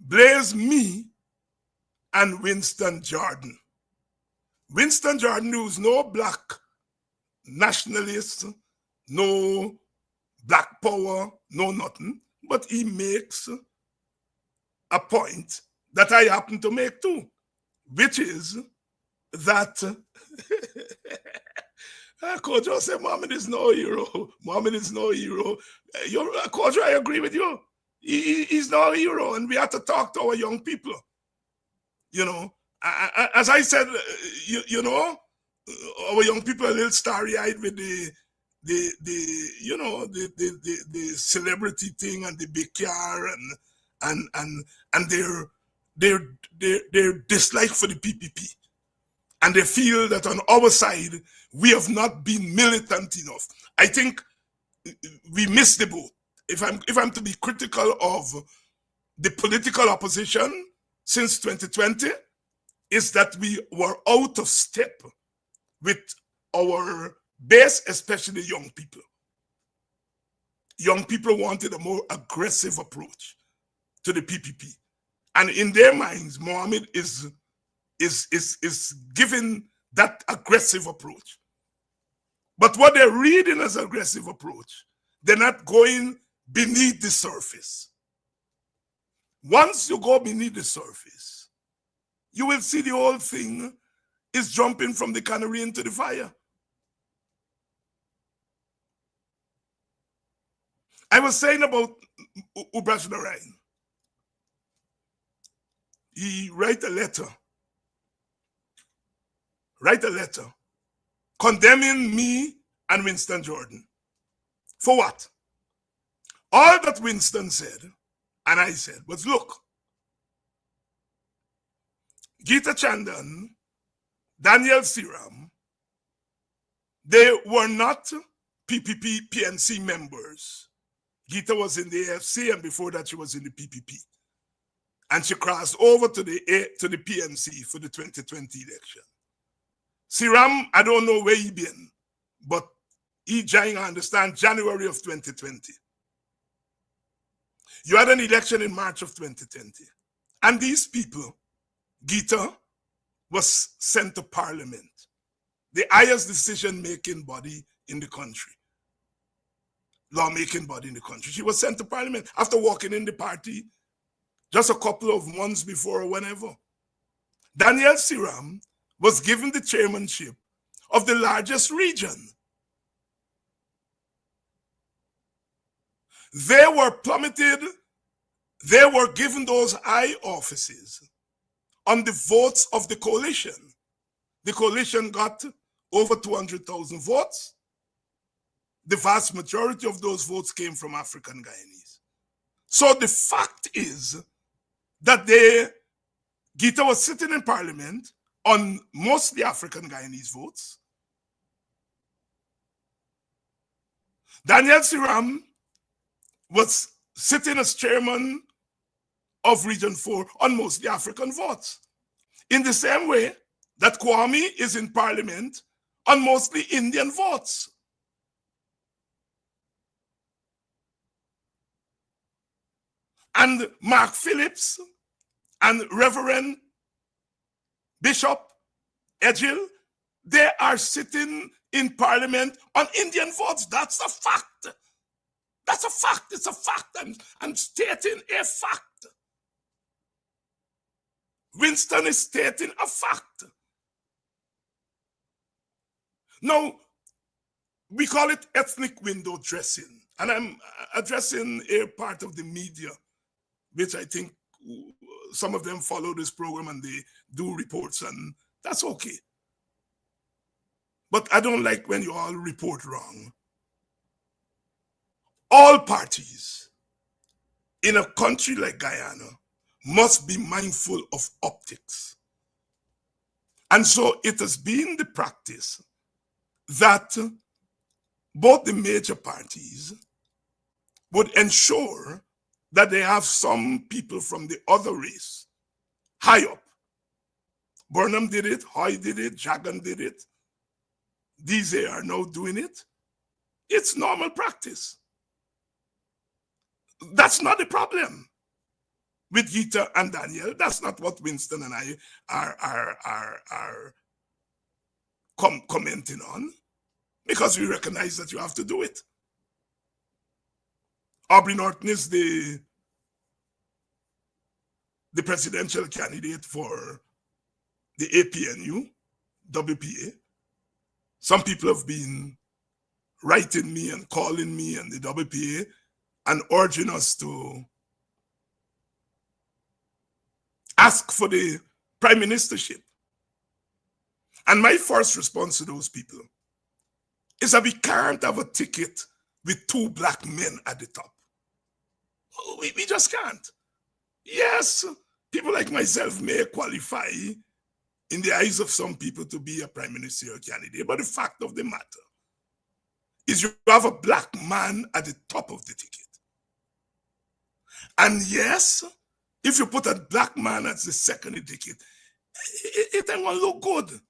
blaze me and Winston Jordan. Winston Jordan, who's no black nationalist, no black power, no nothing, but he makes a point that I happen to make too, which is that Kojo said, Muhammad is no hero. Muhammad is no hero. Kojo, I agree with you. He's no hero, and we have to talk to our young people. You know, as I said, you know, our young people are a little starry-eyed with the celebrity thing and the big car and their dislike for the PPP, and they feel that on our side we have not been militant enough. I think we missed the boat. If I'm to be critical of the political opposition since 2020, is that we were out of step with our base, especially young people. Young people wanted a more aggressive approach to the PPP. And in their minds, Mohammed is giving that aggressive approach. But what they're reading as aggressive approach, they're not going beneath the surface. Once you go beneath the surface, you will see the whole thing is jumping from the cannery into the fire. I was saying about Ubrash Narain. He write a letter condemning me and Winston Jordan. For what? All that Winston said, and I said, was look, Gita Chandan, Daniel Siram, they were not PPP PNC members. Gita was in the AFC, and before that she was in the PPP. And she crossed over to the PNC for the 2020 election. Siram, I don't know where he been, but he joined, I understand, January of 2020. You had an election in March of 2020. And these people, Gita was sent to Parliament, the highest decision-making body in the country, lawmaking body in the country. She was sent to Parliament after walking in the party just a couple of months before or whenever. Daniel Siram was given the chairmanship of the largest region. They were plummeted, they were given those high offices on the votes of the coalition. The coalition got over 200,000 votes. The vast majority of those votes came from African Guyanese. So the fact is that Gita was sitting in Parliament on mostly African Guyanese votes. Daniel Siram was sitting as chairman of Region 4 on mostly African votes. In the same way that Kwame is in Parliament on mostly Indian votes. And Mark Phillips and Reverend Bishop Edgil, they are sitting in Parliament on Indian votes. That's a fact. That's a fact. It's a fact. I'm stating a fact. Winston is stating a fact. Now, we call it ethnic window dressing. And I'm addressing a part of the media, which I think some of them follow this program and they do reports, and that's okay. But I don't like when you all report wrong. All parties in a country like Guyana must be mindful of optics. And so it has been the practice that both the major parties would ensure that they have some people from the other race high up. Burnham did it, Hoy did it, Jagan did it. These are now doing it. It's normal practice. That's not the problem with Gita and Daniel. That's not what Winston and I are commenting on, because we recognize that you have to do it. Aubrey Norton is the presidential candidate for the APNU, WPA. Some people have been writing me and calling me and the WPA and urging us to ask for the prime ministership. And my first response to those people is that we can't have a ticket with two black men at the top. We just can't. Yes, people like myself may qualify in the eyes of some people to be a prime ministerial candidate, but the fact of the matter is you have a black man at the top of the ticket. And yes, if you put a black man as the second ticket, it ain't gonna look good.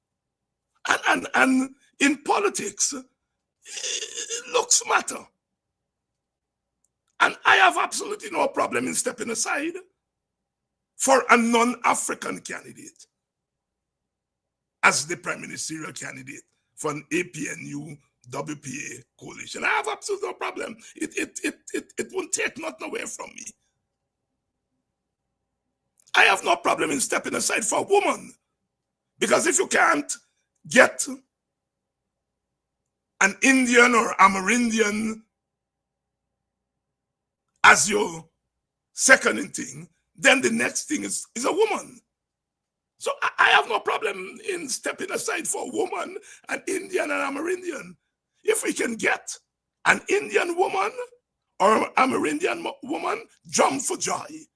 And in politics, looks matter. And I have absolutely no problem in stepping aside for a non-African candidate as the prime ministerial candidate for an APNU WPA coalition. I have absolutely no problem. It won't take nothing away from me. I have no problem in stepping aside for a woman, because if you can't get an Indian or Amerindian as your second thing, then the next thing is a woman. So I have no problem in stepping aside for a woman, an Indian and Amerindian. If we can get an Indian woman or Amerindian woman, jump for joy.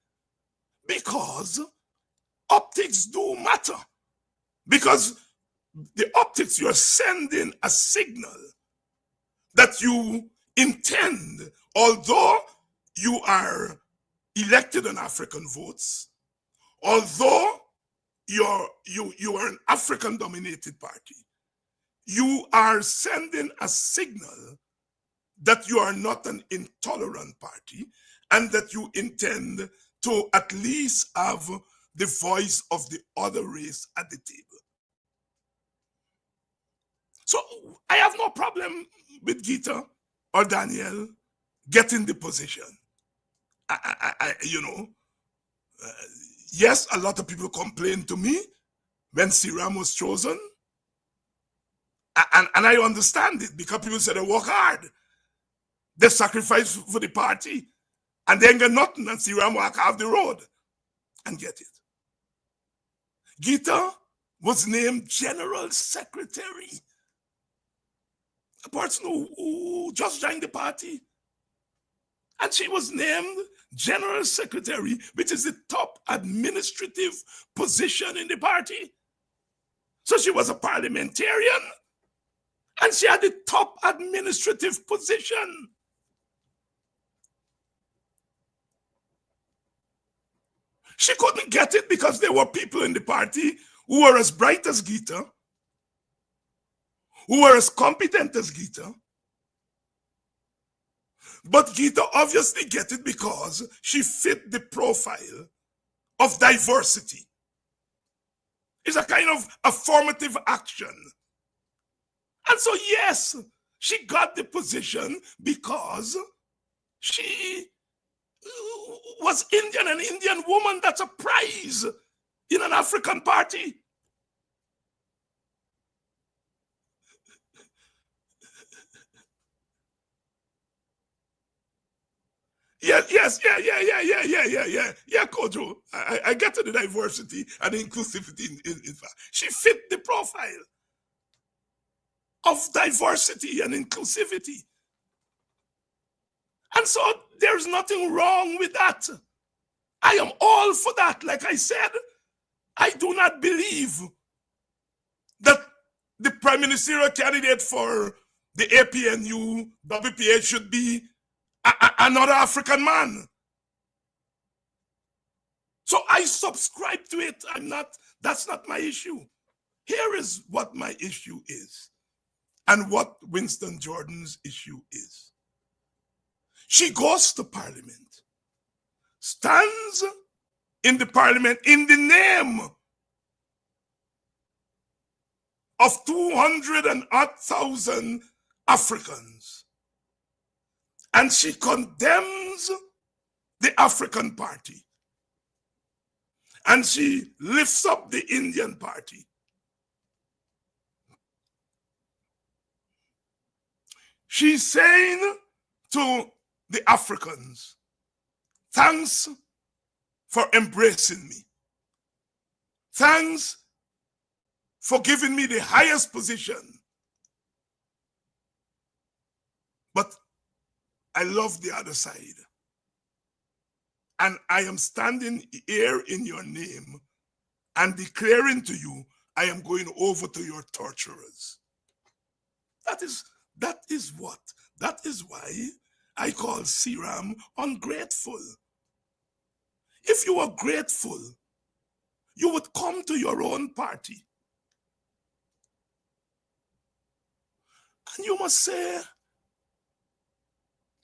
Because optics do matter. Because the optics, you're sending a signal that you intend, although you are elected on African votes, although you are an African dominated party, you are sending a signal that you are not an intolerant party and that you intend to at least have the voice of the other race at the table. So I have no problem with Gita or Daniel getting the position. Yes, a lot of people complained to me when Siram was chosen. And I understand it, because people said they work hard. They sacrifice for the party. And they ain't get nothing, and Siram walk off the road and get it. Gita was named General Secretary. A person who just joined the party. And she was named General Secretary, which is the top administrative position in the party. So she was a parliamentarian, and she had the top administrative position. She couldn't get it because there were people in the party who were as bright as Gita, who were as competent as Gita. But Gita obviously get it because she fit the profile of diversity. It's a kind of affirmative action. And so yes, she got the position because she was Indian, an Indian woman. That's a prize in an African party. Yeah, Kojo. I get to the diversity and inclusivity in fact. She fit the profile of diversity and inclusivity. And so there's nothing wrong with that. I am all for that. Like I said, I do not believe that the prime ministerial candidate for the APNU, WPA should be another African man. So I subscribe to it. That's not my issue. Here is what my issue is and what Winston Jordan's issue is. She goes to Parliament, stands in the Parliament in the name of 200,000 Africans, and she condemns the African Party, and she lifts up the Indian Party. She's saying to the Africans, thanks for embracing me. Thanks for giving me the highest position. But I love the other side. And I am standing here in your name and declaring to you, I am going over to your torturers. That is why I call Seram ungrateful. If you were grateful, you would come to your own party. And you must say,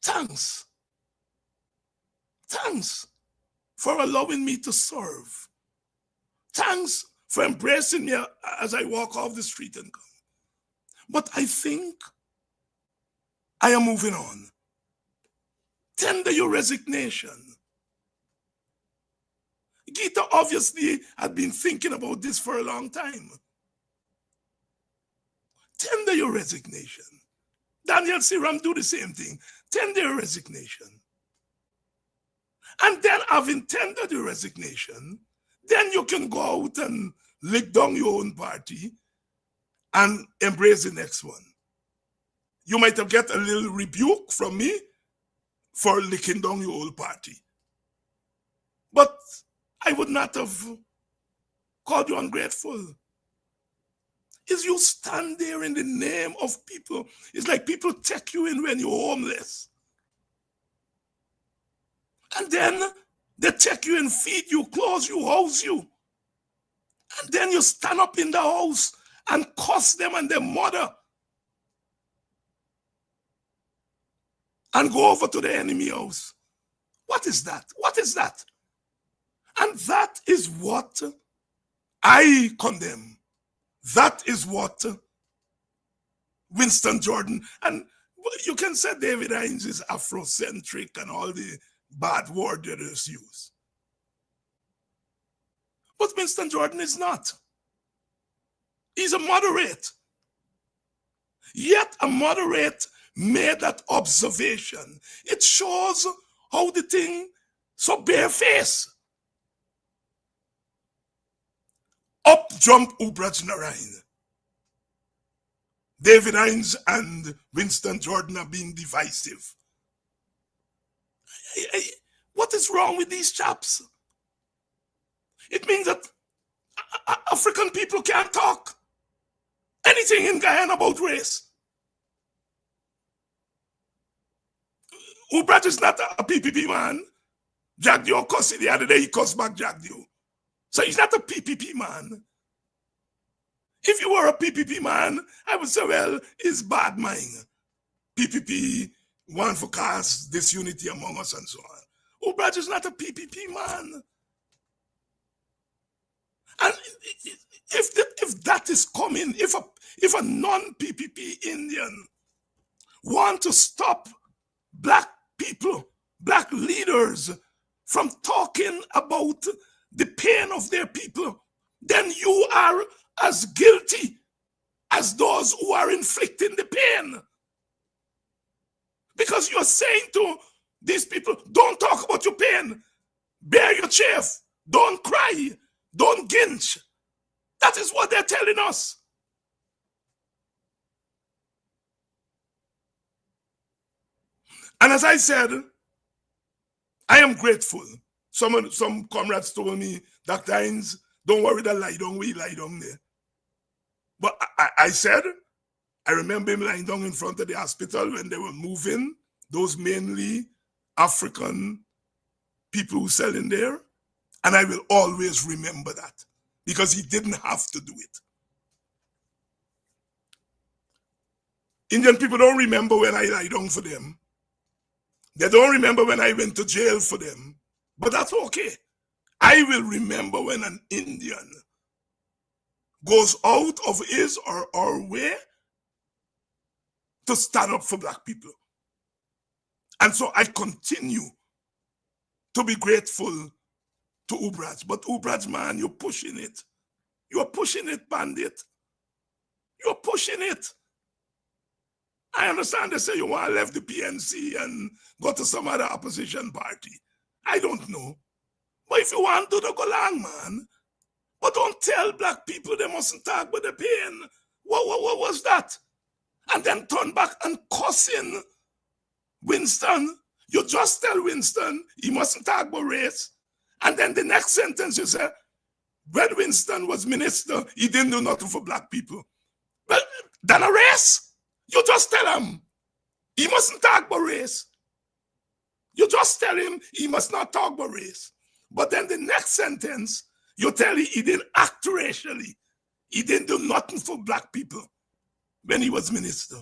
thanks. Thanks for allowing me to serve. Thanks for embracing me as I walk off the street and come. But I think I am moving on. Tender your resignation. Gita obviously had been thinking about this for a long time. Tender your resignation. Daniel Seram do the same thing. Tender your resignation. And then having tendered your resignation, then you can go out and lick down your own party and embrace the next one. You might have get a little rebuke from me for licking down your old party. But I would not have called you ungrateful. Is you stand there in the name of people. It's like people take you in when you're homeless. And then they take you and feed you, clothe you, house you. And then you stand up in the house and curse them and their mother. And go over to the enemy house. What is that? What is that? And that is what I condemn. That is what Winston Jordan, and you can say David Hines is Afrocentric and all the bad word that is used. But Winston Jordan is not. He's a moderate. Yet a moderate made that observation. It shows how the thing so barefaced. Up jump Ubraj Narain. David Hines and Winston Jordan are being divisive. What is wrong with these chaps? It means that African people can't talk anything in Guyana about race. Ubraj is not a PPP man. Jagdio cussed the other day, he cussed back Jagdio. So he's not a PPP man. If you were a PPP man, I would say, well, it's bad mind. PPP want to cause disunity among us and so on. Ubraj is not a PPP man. And if that is coming, if a non-PPP Indian want to stop black people, black leaders from talking about the pain of their people, then you are as guilty as those who are inflicting the pain. Because you're saying to These people don't talk about your pain. Bear your chafe. Don't cry. Don't ginch. That is what they're telling us. And as I said, I am grateful. Some comrades told me, Dr. Hines, don't worry, that lie down, we lie down there. But I said, I remember him lying down in front of the hospital when they were moving, those mainly African people who sell in there. And I will always remember that because he didn't have to do it. Indian people don't remember when I lie down for them. They don't remember when I went to jail for them. But that's okay. I will remember when an Indian goes out of his or our way to stand up for black people. And so I continue to be grateful to Ubraj. But Ubraj, man, you're pushing it. You're pushing it, bandit. You're pushing it. I understand they say you want to leave the PNC and go to some other opposition party. I don't know. But if you want to, go along, man. But don't tell black people they mustn't talk about the pain. What was that? And then turn back and cussing Winston. You just tell Winston he mustn't talk about race. And then the next sentence you say, when Winston was minister, he didn't do nothing for black people. Well, then a race? You just tell him he mustn't talk about race. You just tell him he must not talk about race. But then the next sentence, you tell him he didn't act racially. He didn't do nothing for black people when he was minister.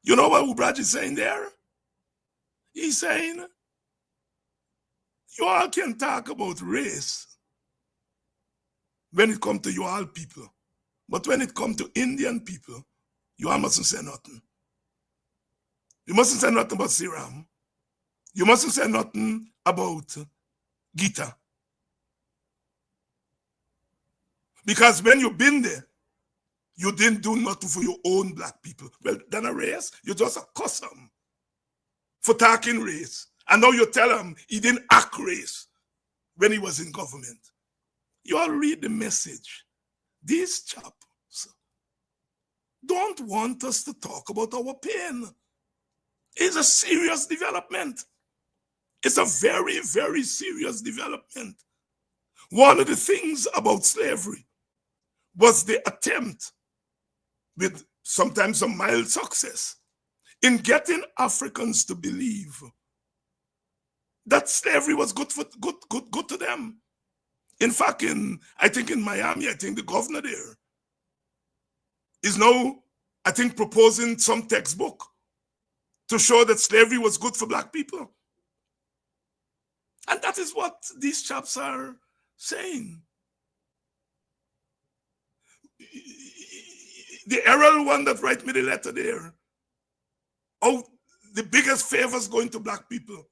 You know what Ubraj is saying there? He's saying, you all can talk about race when it comes to you all people. But when it comes to Indian people, you all mustn't say nothing. You mustn't say nothing about Siram. You mustn't say nothing about Gita. Because when you've been there, you didn't do nothing for your own black people. Well, then a race, you just accuse him for talking race. And now you tell him he didn't act race when he was in government. You all read the message. These chaps don't want us to talk about our pain. It's a serious development. It's a very, very serious development. One of the things about slavery was the attempt, with sometimes some mild success, in getting Africans to believe that slavery was good to them. In fact, I think in Miami, I think the governor there is now, I think, proposing some textbook to show that slavery was good for black people. And that is what these chaps are saying. The Herald one that write me the letter there, oh, the biggest favors going to black people.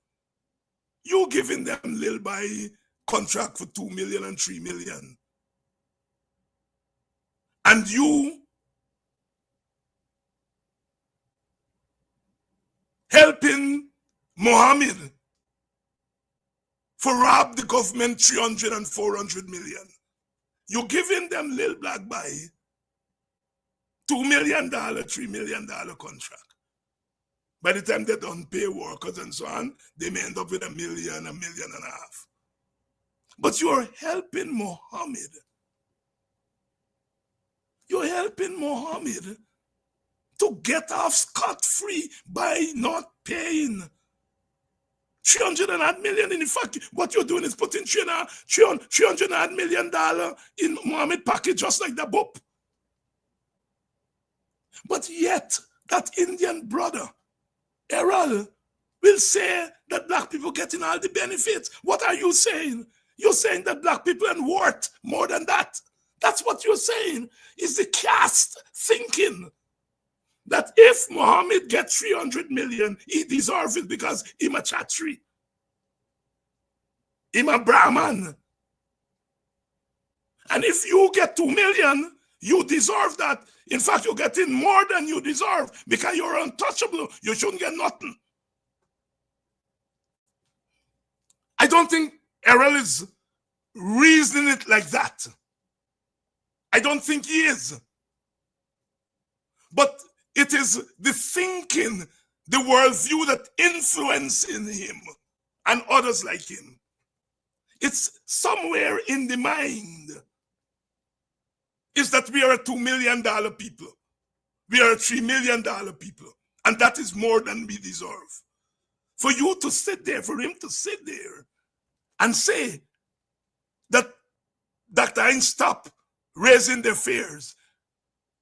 You giving them little by contract for 2 million and 3 million. And you helping Mohammed for rob the government 300 and 400 million. You giving them little black by $2 million, $3 million contract. By the time they don't pay workers and so on, they may end up with $1 million, $1.5 million. But you're helping Mohammed. You're helping Mohammed to get off scot-free by not paying 300 million. In fact, what you're doing is putting $300 million in Mohammed pocket just like the book. But yet, that Indian brother, Errol, will say that black people getting all the benefits. What are you saying? You're saying that black people are worth more than that. That's what you're saying. Is the caste thinking that if Mohammed gets 300 million, he deserves it because he's a Chatri. He's a Brahman. And if you get 2 million, you deserve that. In fact, you're getting more than you deserve because you're untouchable. You shouldn't get nothing. don't think Errol is reasoning it like that. I don't think he is. But it is the thinking, the worldview that influencing him and others like him. It's somewhere in the mind. Is that we are a $2 million people. We are a $3 million people. And that is more than we deserve. For you to sit there, for him to sit there and say that Dr. Hines stop raising their fares.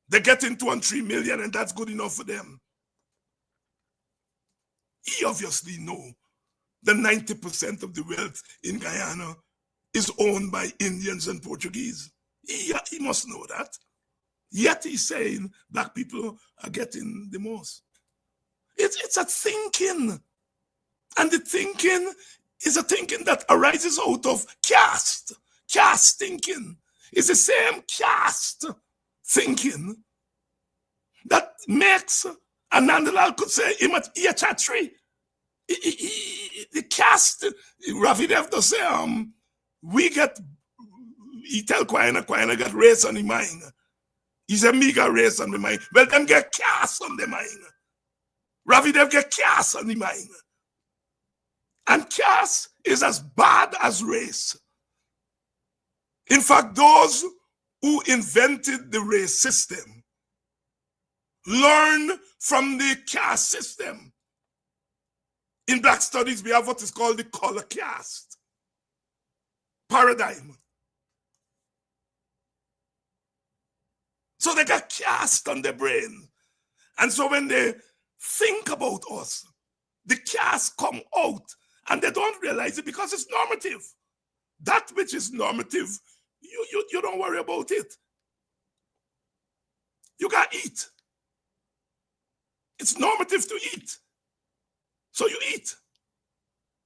They're getting 2 and 3 million and that's good enough for them. He obviously know that 90% of the wealth in Guyana is owned by Indians and Portuguese. He must know that. Yet he's saying black people are getting the most. It's a thinking. And the thinking is a thinking that arises out of caste. Caste thinking. It's the same caste thinking that makes, and Nandalal could say, he a chatri. The caste, Ravidev does say, we get, he tell Guyana get race on the mind. He's a mega race on the mind. Well, them get caste on the mind. Ravidev get caste on the mind. And caste is as bad as race. In fact, those who invented the race system learned from the caste system. In black studies, we have what is called the color caste paradigm. So they got caste on their brain. And so when they think about us, the caste come out and they don't realize it because it's normative. That which is normative, you don't worry about it. You got to eat. It's normative to eat. So you eat.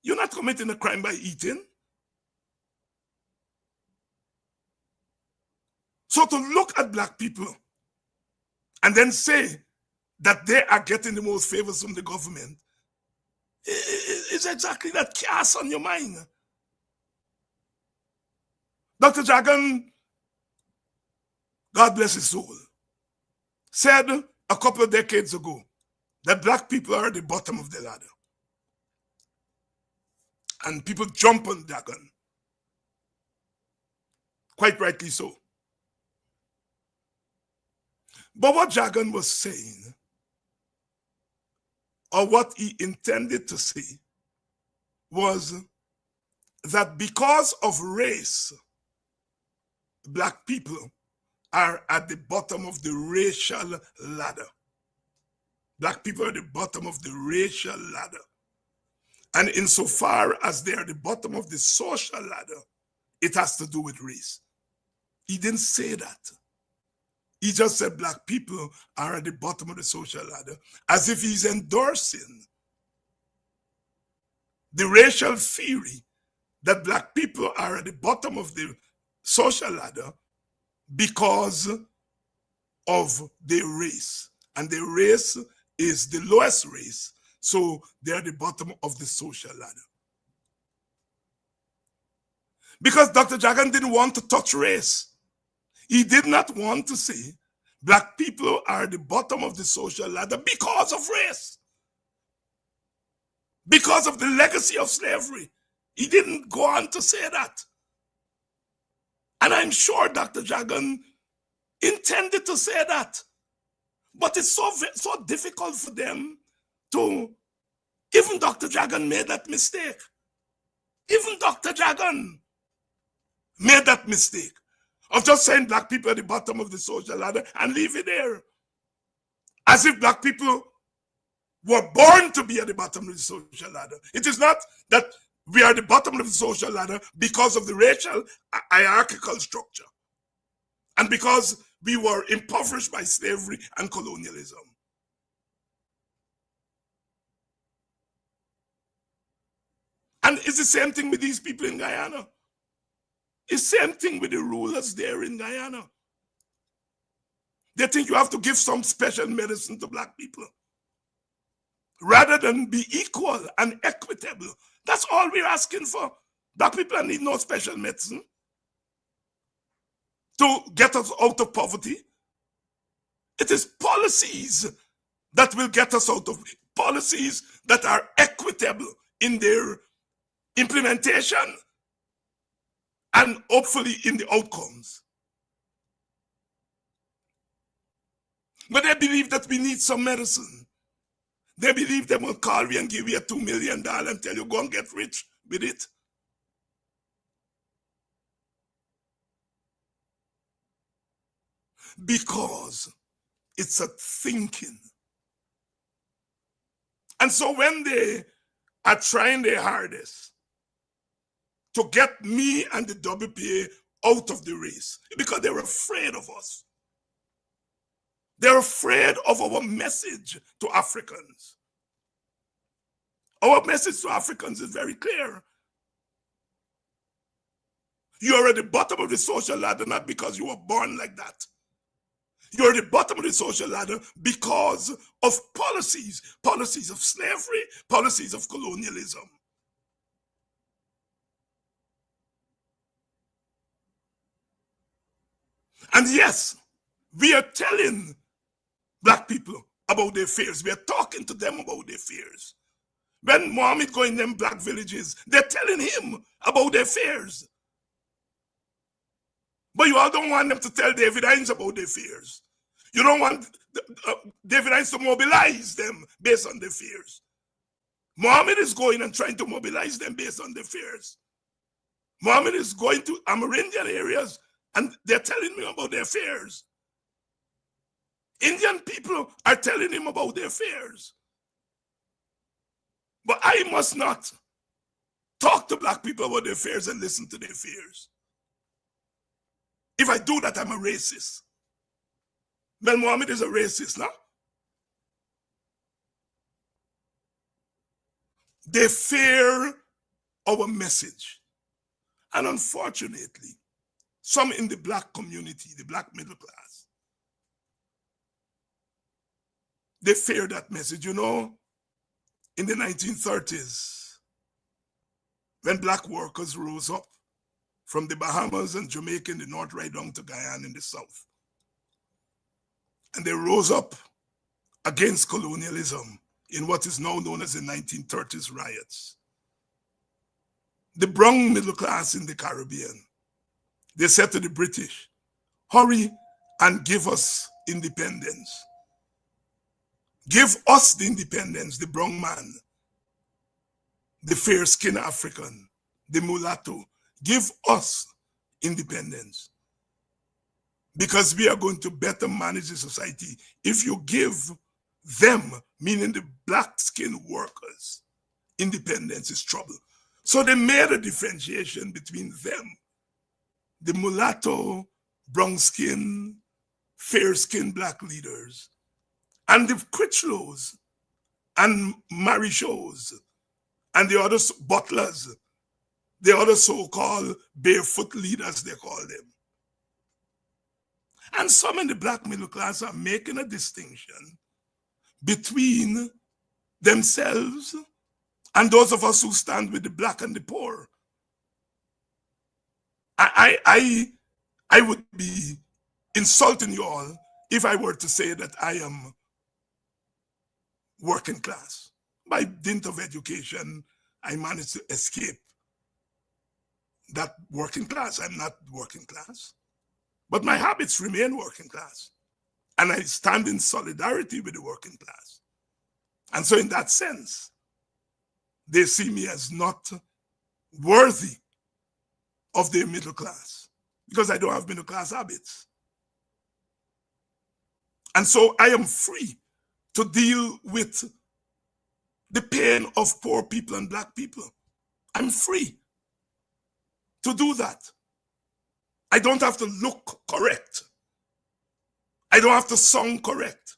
You're not committing a crime by eating. So to look at black people and then say that they are getting the most favors from the government is exactly that chaos on your mind. Dr. Jagan, God bless his soul, said a couple of decades ago that black people are at the bottom of the ladder. And people jump on Jagan. Quite rightly so. But what Jagan was saying, or what he intended to say, was that because of race, black people are at the bottom of the racial ladder. Black people are at the bottom of the racial ladder. And insofar as they are at the bottom of the social ladder, it has to do with race. He didn't say that. He just said black people are at the bottom of the social ladder, as if he's endorsing the racial theory that black people are at the bottom of the social ladder because of their race. And their race is the lowest race, so they're at the bottom of the social ladder. Because Dr. Jagan didn't want to touch race. He did not want to say black people are at the bottom of the social ladder because of race, because of the legacy of slavery. He didn't go on to say that. And I'm sure Dr. Jagan intended to say that. But it's so difficult for them to, even Dr. Jagan made that mistake. Even Dr. Jagan made that mistake of just saying black people at the bottom of the social ladder and leave it there. As if black people were born to be at the bottom of the social ladder. It is not that we are at the bottom of the social ladder because of the racial hierarchical structure and because we were impoverished by slavery and colonialism. And it's the same thing with these people in Guyana. It's the same thing with the rulers there in Guyana. They think you have to give some special medicine to black people rather than be equal and equitable. That's all we're asking for. Black people need no special medicine to get us out of poverty. It is policies that will get us out of it. Policies that are equitable in their implementation and hopefully in the outcomes. But they believe that we need some medicine. They believe they will call you and give you $2 million and tell you go and get rich with it. Because it's a thinking. And so when they are trying their hardest to get me and the WPA out of the race, because they're afraid of us. They're afraid of our message to Africans. Our message to Africans is very clear. You are at the bottom of the social ladder not because you were born like that. You're at the bottom of the social ladder because of policies of slavery, policies of colonialism. And yes, we are telling Black people about their fears. We are talking to them about their fears. When Mohammed go in them Black villages, they're telling him about their fears. But you all don't want them to tell David Hines about their fears. You don't want David Hines to mobilize them based on their fears. Mohammed is going and trying to mobilize them based on their fears. Mohammed is going to Amerindian areas and they're telling me about their fears. Indian people are telling him about their fears. But I must not talk to Black people about their fears and listen to their fears. If I do that, I'm a racist. Well, Mohammed is a racist now. They fear our message. And unfortunately, some in the Black community, the Black middle class, they fear that message. You know, in the 1930s, when Black workers rose up from the Bahamas and Jamaica in the north right down to Guyana in the south, and they rose up against colonialism in what is now known as the 1930s riots. The brown middle class in the Caribbean, they said to the British, hurry and give us independence. Give us the independence, the brown man, the fair-skinned African, the mulatto. Give us independence. Because we are going to better manage the society if you give them, meaning the black-skinned workers, independence is trouble. So they made a differentiation between them, the mulatto, brown-skinned, fair-skinned Black leaders, and the Critchlows and Marichots and the other butlers, the other so-called barefoot leaders, they call them. And some in the Black middle class are making a distinction between themselves and those of us who stand with the Black and the poor. I would be insulting you all if I were to say that I am working class. By dint of education, I managed to escape that working class. I'm not working class. But my habits remain working class. And I stand in solidarity with the working class. And so in that sense, they see me as not worthy of their middle class because I don't have middle class habits. And so I am free to deal with the pain of poor people and Black people. I'm free to do that. I don't have to look correct. I don't have to sound correct.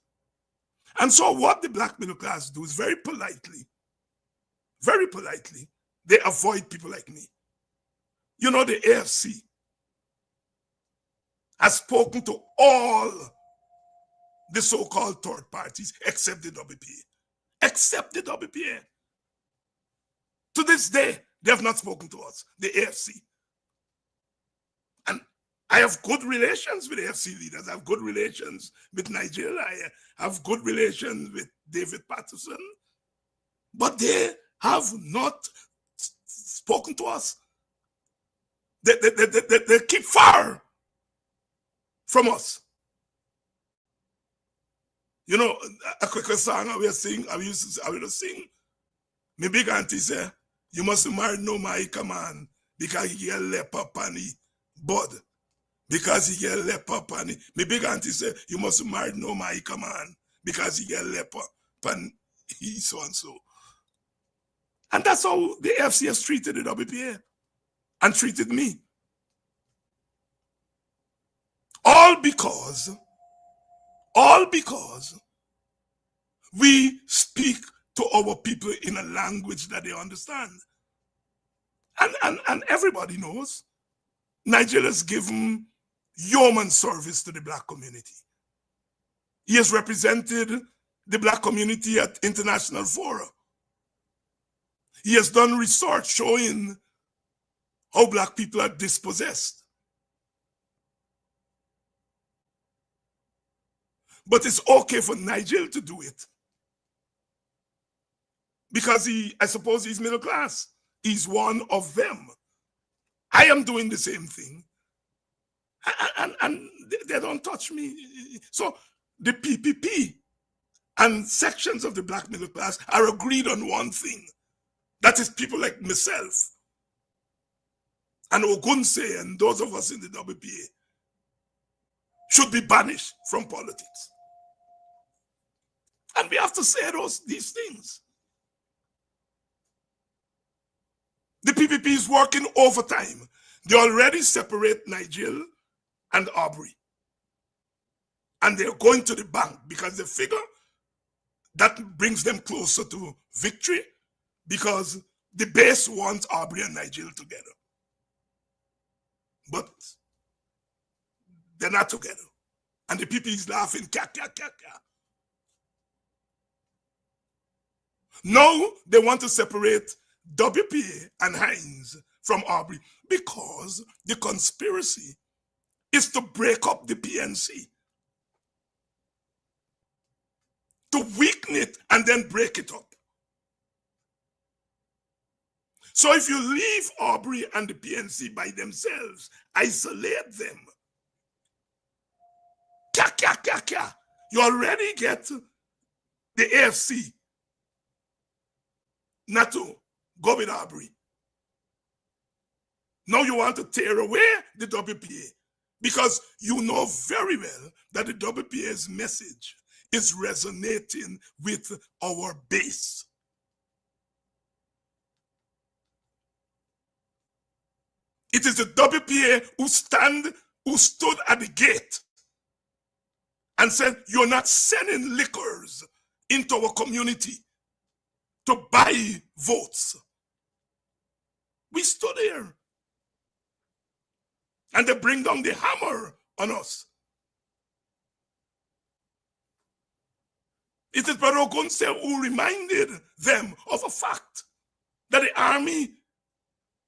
And so what the Black middle class do is very politely, they avoid people like me. You know, the AFC has spoken to all the so-called third parties except the WPA. Except the WPA. To this day, They have not spoken to us, the AFC. And I have good relations with AFC leaders. I have good relations with Nigeria. I have good relations with David Patterson. But they have not spoken to us. They keep far from us. You know, a quick song I will sing, I will sing. My big auntie say, you must marry no Maika man because he get leper pani bud. Because he get leper pani. My big auntie say, you must marry no Maika man because he get leper pan he so and so. And that's how the FCS treated the WPA and treated me. All because we speak to our people in a language that they understand. And everybody knows Nigeria's given yeoman service to the black community. He has represented the black community at international fora. He has done research showing how black people are dispossessed. But it's okay for Nigel to do it. Because I suppose he's middle class. He's one of them. I am doing the same thing. And they don't touch me. So the PPP and sections of the black middle class are agreed on one thing. That is people like myself and Ogunse and those of us in the WPA should be banished from politics. And we have to say these things. The PPP is working overtime. They already separate Nigel and Aubrey. And they're going to the bank because they figure that brings them closer to victory because the base wants Aubrey and Nigel together. But they're not together. And the PPP is laughing, kya, kya, kya, kya. Now they want to separate WPA and Hines from Aubrey because the conspiracy is to break up the PNC, to weaken it and then break it up. So if you leave Aubrey and the PNC by themselves, isolate them, you already get the AFC not to go with Aubrey. Now you want to tear away the WPA because you know very well that the WPA's message is resonating with our base. It is the WPA who stood at the gate and said, you're not sending liquors into our community to buy votes. We stood here. And they bring down the hammer on us. It is Brother Ogunse who reminded them of a fact that the army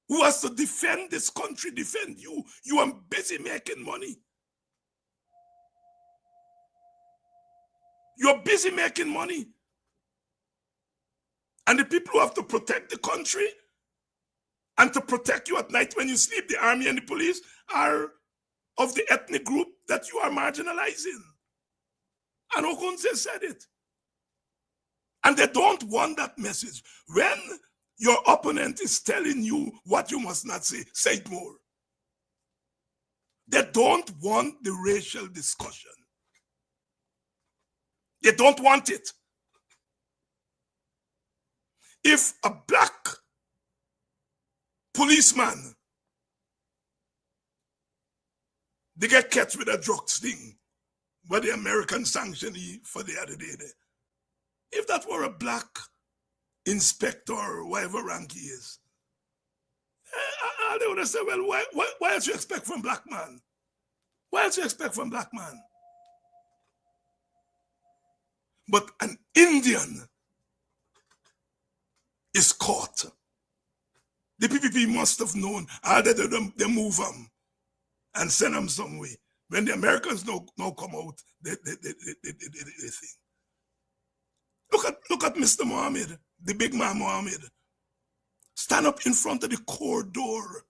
who has to defend this country, defend you, you are busy making money. You're busy making money. And the people who have to protect the country and to protect you at night when you sleep, the army and the police, are of the ethnic group that you are marginalizing. And Ogunse said it. And they don't want that message. When your opponent is telling you what you must not say, say it more. They don't want the racial discussion. They don't want it. If a black policeman, they get catch with a drug sting, what the American sanctioned for the other day there. If that were a black inspector or whatever rank he is, they would have said, well, why else you expect from black man? Why else you expect from black man? But an Indian is caught The PPP must have known how they move them and send them some way. When the Americans now come out, they think. Look at Mr. Mohammed, the big man Mohammed, stand up in front of the court door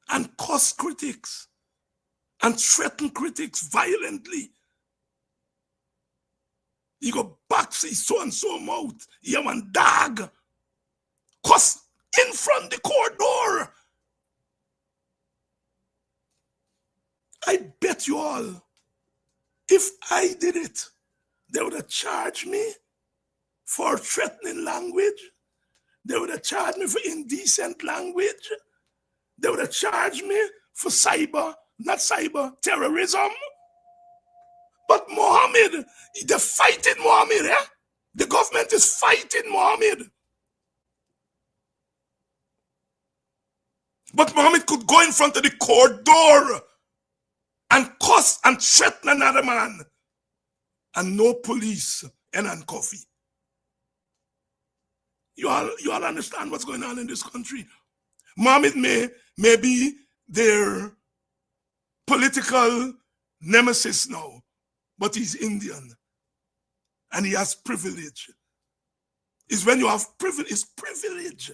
and curse critics and threaten critics violently. He go back to his so-and-so mouth. He have one dog. Cuss in front of the court door. I bet you all, if I did it, they would have charged me for threatening language. They would have charged me for indecent language. They would have charged me for terrorism. But Mohammed, they're fighting Mohammed, eh? The government is fighting Mohammed. But Mohammed could go in front of the court door and cuss and threaten another man, and no police and handcuff. You all understand what's going on in this country. Mohammed may be their political nemesis now, but he's Indian and he has privilege. It's when you have privilege, it's privilege.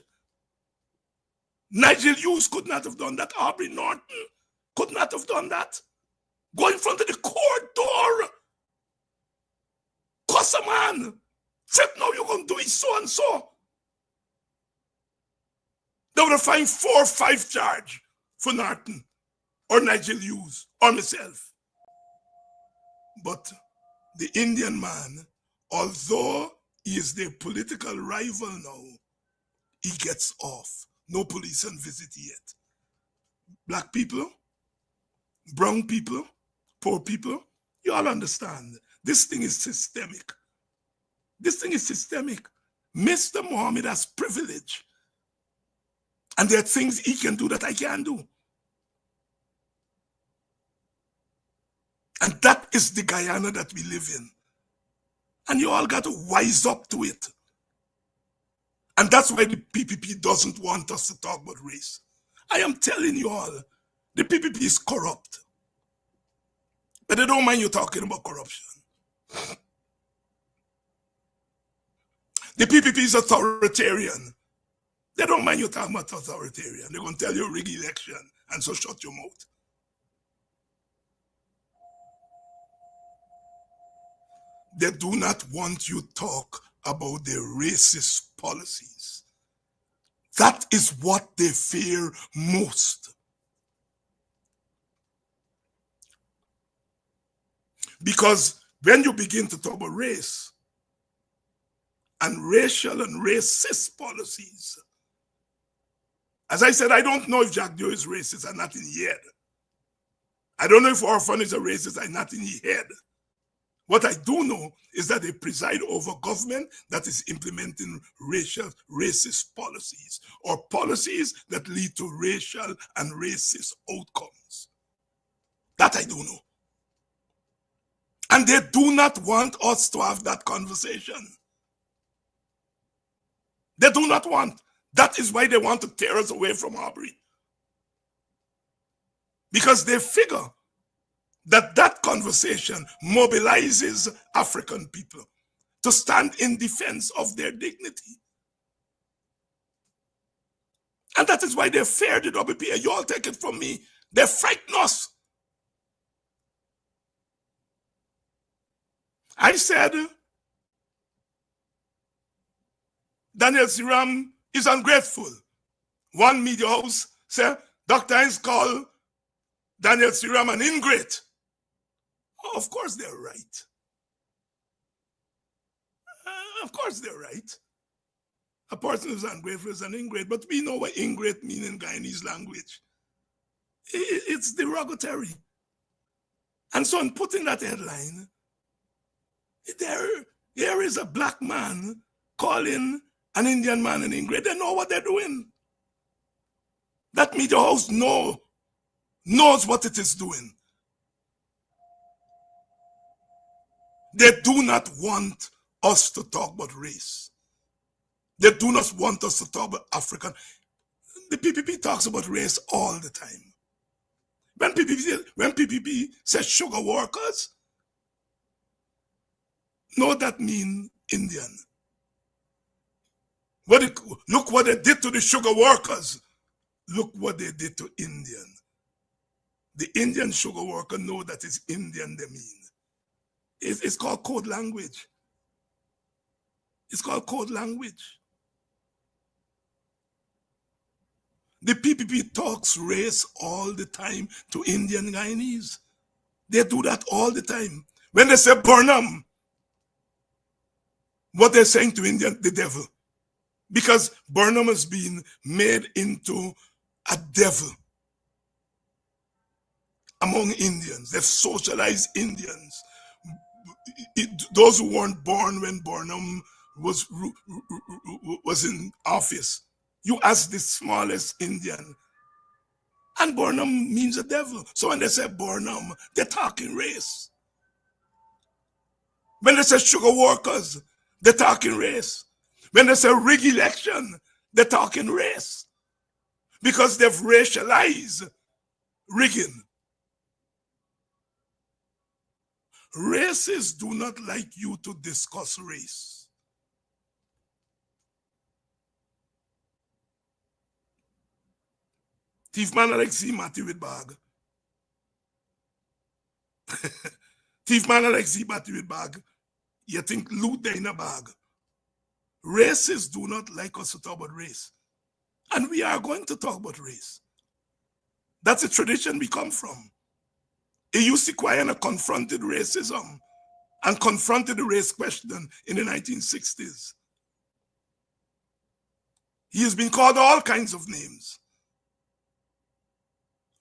Nigel Hughes could not have done that. Aubrey Norton could not have done that. Go in front of the court door. Cuss a man. Said, no, you're going to do it so and so. They would have fined 4 or 5 charge for Norton or Nigel Hughes or myself. But the Indian man, although he is their political rival now, he gets off. No police on visit yet. Black people, brown people, poor people, you all understand. This thing is systemic. This thing is systemic. Mr. Mohammed has privilege. And there are things he can do that I can't do. And that is the Guyana that we live in. And you all got to wise up to it. And that's why the PPP doesn't want us to talk about race. I am telling you all, the PPP is corrupt. But they don't mind you talking about corruption. The PPP is authoritarian. They don't mind you talking about authoritarian. They're going to tell you rig election and so shut your mouth. They do not want you to talk about their racist policies. That is what they fear most. Because when you begin to talk about race and racial and racist policies, as I said, I don't know if Jack Joe is racist or not in his head. I don't know if Orphan is a racist or not in his head. What I do know is that they preside over government that is implementing racist policies or policies that lead to racial and racist outcomes. That I do know. And they do not want us to have that conversation. They do not want. That is why they want to tear us away from Aubrey. Because they figure that conversation mobilizes African people to stand in defense of their dignity. And that is why they fear the WPA. You all take it from me. They frighten us. I said, Daniel Siram is ungrateful. One media house said, Dr. Hines called Daniel Siram an ingrate. Oh, of course they're right. Of course they're right. A person who's ungrateful is an ingrate, but we know what ingrate means in Guyanese language. It's derogatory. And so in putting that headline, there is a black man calling an Indian man an ingrate. They know what they're doing. That media house knows what it is doing. They do not want us to talk about race. They do not want us to talk about African. The PPP talks about race all the time. When PPP says sugar workers, no, that mean Indian. Look what they did to the sugar workers. Look what they did to Indian. The Indian sugar worker know that it's Indian they mean. It's called code language. It's called code language. The PPP talks race all the time to Indian Guyanese. They do that all the time. When they say Burnham, what they're saying to Indian, the devil. Because Burnham has been made into a devil among Indians. They've socialized Indians. Those who weren't born when Burnham was in office, you ask the smallest Indian, and Burnham means a devil. So when they say Burnham, they're talking race. When they say sugar workers, they're talking race. When they say rig election, they're talking race. Because they've racialized rigging. Racists do not like you to discuss race. Thief man like see Matty with bag. Thief man like see Matty with bag. You think loot there in a bag. Racists do not like us to talk about race. And we are going to talk about race. That's a tradition we come from. Guyana confronted racism and confronted the race question in the 1960s. He has been called all kinds of names.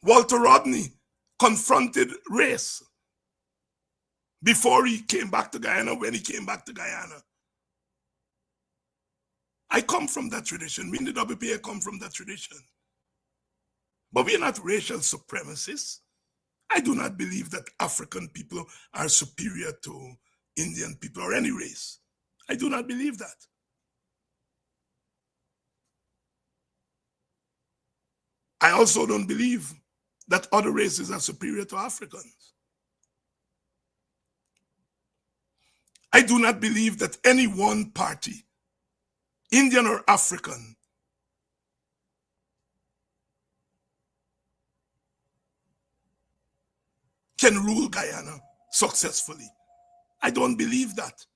Walter Rodney confronted race before he came back to Guyana, when he came back to Guyana. I come from that tradition. We in the WPA come from that tradition. But we are not racial supremacists. I do not believe that African people are superior to Indian people or any race. I do not believe that. I also don't believe that other races are superior to Africans. I do not believe that any one party, Indian or African, can rule Guyana successfully. I don't believe that.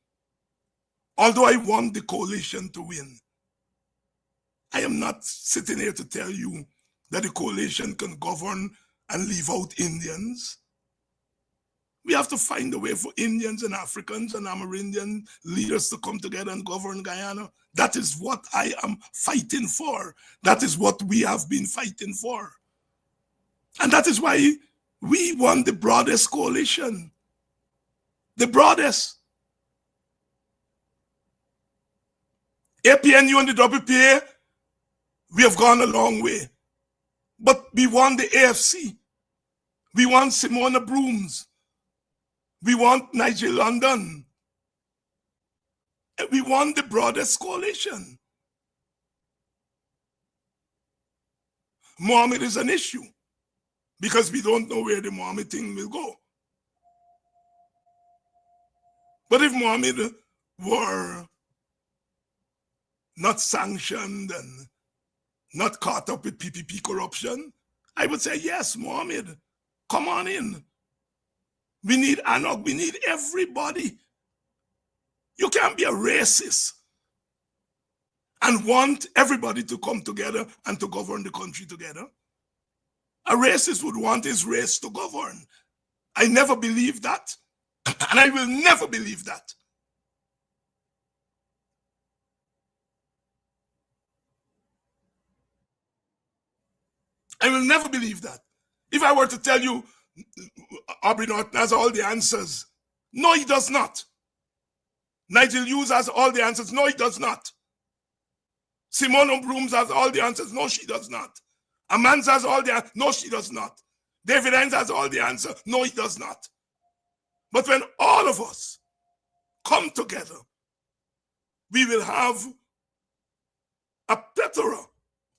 Although I want the coalition to win, I am not sitting here to tell you that the coalition can govern and leave out Indians. We have to find a way for Indians and Africans and Amerindian leaders to come together and govern Guyana. That is what I am fighting for. That is what we have been fighting for. And that is why we want the broadest coalition. The broadest. APNU and the WPA, we have gone a long way. But we want the AFC. We want Simona Brooms. We want Nigel London. We want the broadest coalition. Mohammed is an issue because we don't know where the Mohammed thing will go. But if Mohammed were not sanctioned and not caught up with PPP corruption, I would say, yes, Mohammed, come on in. We need Anog, we need everybody. You can't be a racist and want everybody to come together and to govern the country together. A racist would want his race to govern. I never believed that, and I will never believe that. I will never believe that. If I were to tell you Aubrey Norton has all the answers, no, he does not. Nigel Hughes has all the answers, no, he does not. Simona Brooms has all the answers, no, she does not. Amanda has all the answers, no, she does not. David Hines has all the answers, no, he does not. But when all of us come together, we will have a plethora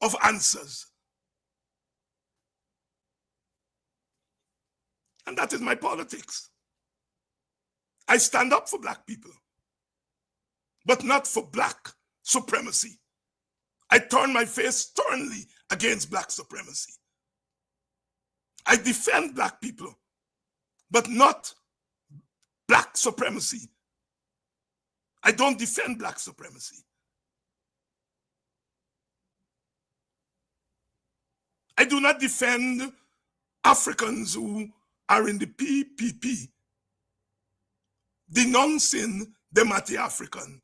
of answers. And that is my politics. I stand up for black people, but not for black supremacy. I turn my face sternly against black supremacy. I defend black people, but not black supremacy. I don't defend black supremacy. I do not defend Africans who are in the PPP, denouncing them as the African.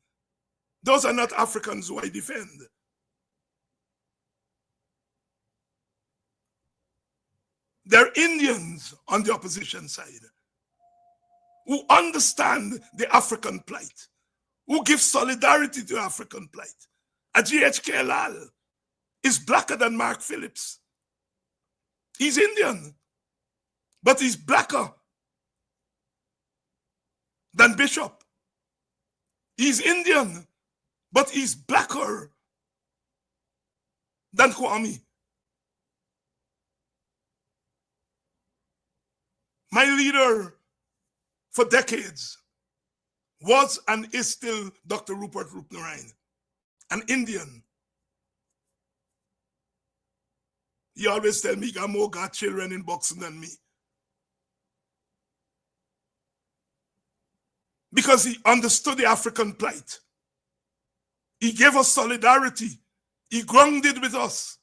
Those are not Africans who I defend. They're Indians on the opposition side who understand the African plight, who give solidarity to African plight. A G.H.K. Lal is blacker than Mark Phillips. He's Indian, but he's blacker than Bishop. He's Indian, but he's blacker than Kwame. My leader for decades was and is still Dr. Rupert Rupnaraine, an Indian. He always tell me, "Got more got children in boxing than me." Because he understood the African plight. He gave us solidarity. He grounded with us.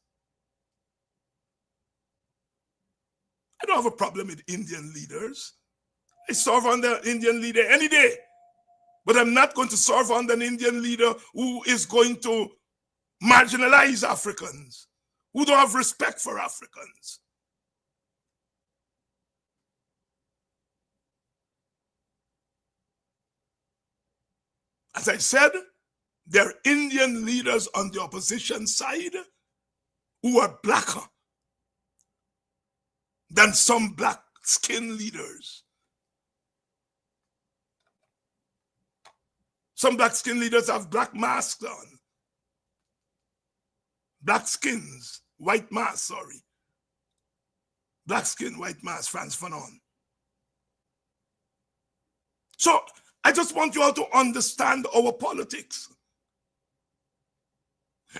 I don't have a problem with Indian leaders. I serve under an Indian leader any day. But I'm not going to serve under an Indian leader who is going to marginalize Africans, who don't have respect for Africans. As I said, there are Indian leaders on the opposition side who are blacker than some black skin leaders. Some black skin leaders have black masks on. Black skins, white mask, sorry. Black skin, white mask, Frantz Fanon. So I just want you all to understand our politics.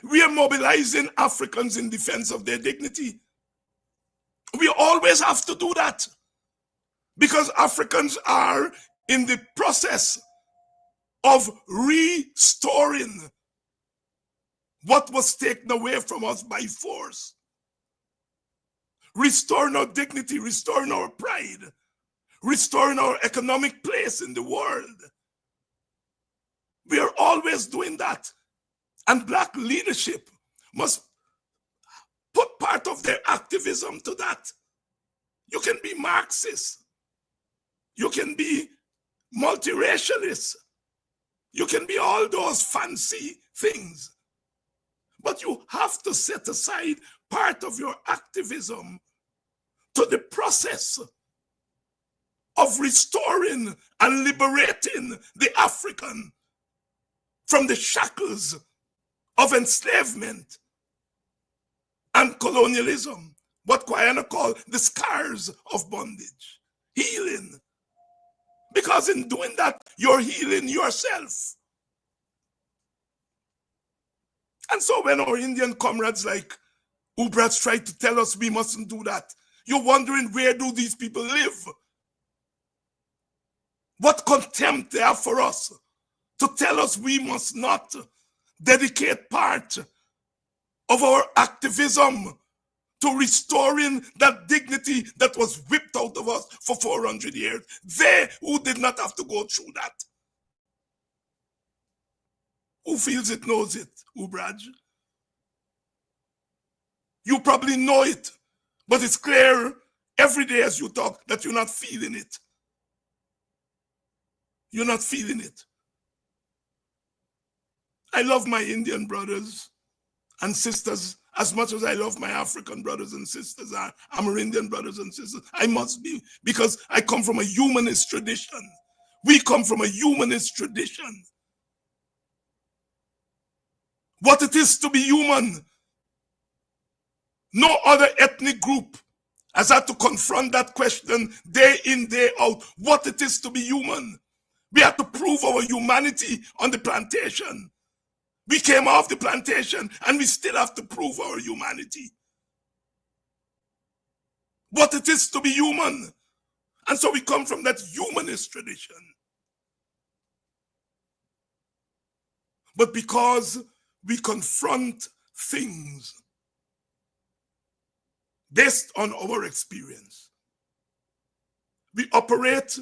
We are mobilizing Africans in defense of their dignity. We always have to do that because Africans are in the process of restoring what was taken away from us by force. Restoring our dignity, restoring our pride, restoring our economic place in the world. We are always doing that. And black leadership must put part of their activism to that. You can be Marxist. You can be multiracialist. You can be all those fancy things. But you have to set aside part of your activism to the process of restoring and liberating the African from the shackles of enslavement and colonialism, what Guyana call the scars of bondage. Healing. Because in doing that, you're healing yourself. And so when our Indian comrades like Ubrats try to tell us we mustn't do that, you're wondering, where do these people live? What contempt they have for us to tell us we must not dedicate part of our activism to restoring that dignity that was whipped out of us for 400 years. They who did not have to go through that. Who feels it knows it, Ubraj. You probably know it, but it's clear every day as you talk that you're not feeling it. You're not feeling it. I love my Indian brothers and sisters as much as I love my African brothers and sisters, Amerindian brothers and sisters. I must be, because I come from a humanist tradition. We come from a humanist tradition. What it is to be human No other ethnic group has had to confront that question day in, day out, what it is to be human. We had to prove our humanity on the plantation. We came off the plantation and we still have to prove our humanity. What it is to be human. And so we come from that humanist tradition. But because we confront things based on our experience, we operate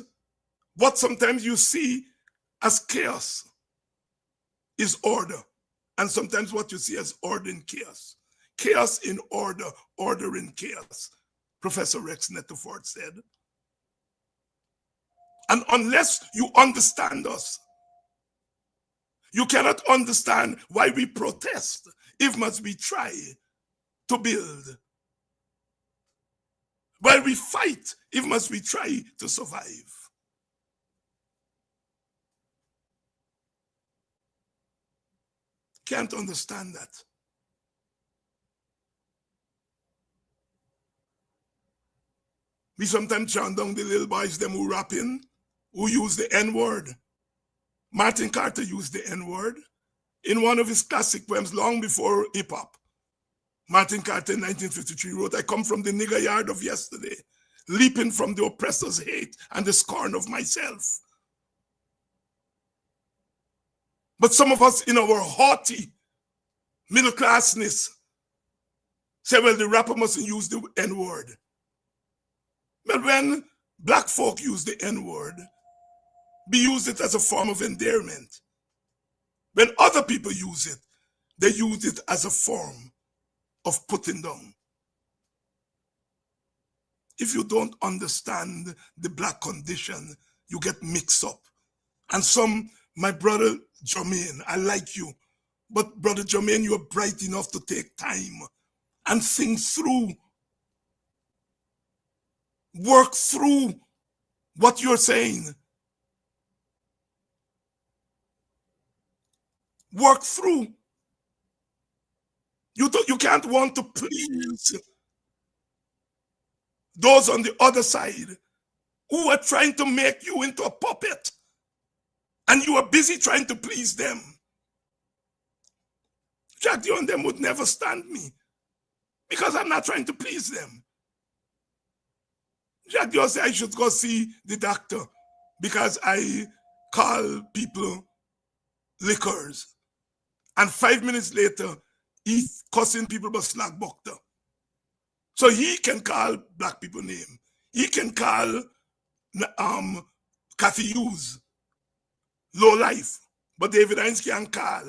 what sometimes you see as chaos is order. And sometimes what you see as order in chaos. Chaos in order, order in chaos, Professor Rex Netterford said. And unless you understand us, you cannot understand why we protest, if must we try to build. Why we fight, if must we try to survive. Can't understand that. We sometimes chant down the little boys, them who rap in, who use the N-word. Martin Carter used the N-word in one of his classic poems long before hip-hop. Martin Carter in 1953 wrote, I come from the nigger yard of yesterday, leaping from the oppressor's hate and the scorn of myself. But some of us in our haughty middle classness say, well, the rapper mustn't use the N-word. But when black folk use the N-word, we use it as a form of endearment. When other people use it, they use it as a form of putting down. If you don't understand the black condition, you get mixed up. And my brother Jermaine, I like you, but brother Jermaine, you are bright enough to take time and think through, work through what you're saying. Work through. You can't want to please those on the other side who are trying to make you into a puppet, and you are busy trying to please them. Jack Dio and them would never stand me because I'm not trying to please them. Jack Dio said I should go see the doctor because I call people liquors. And 5 minutes later, he's cussing people about slag doctor. So he can call black people name. He can call Kathy Hughes low life. But David Hines can call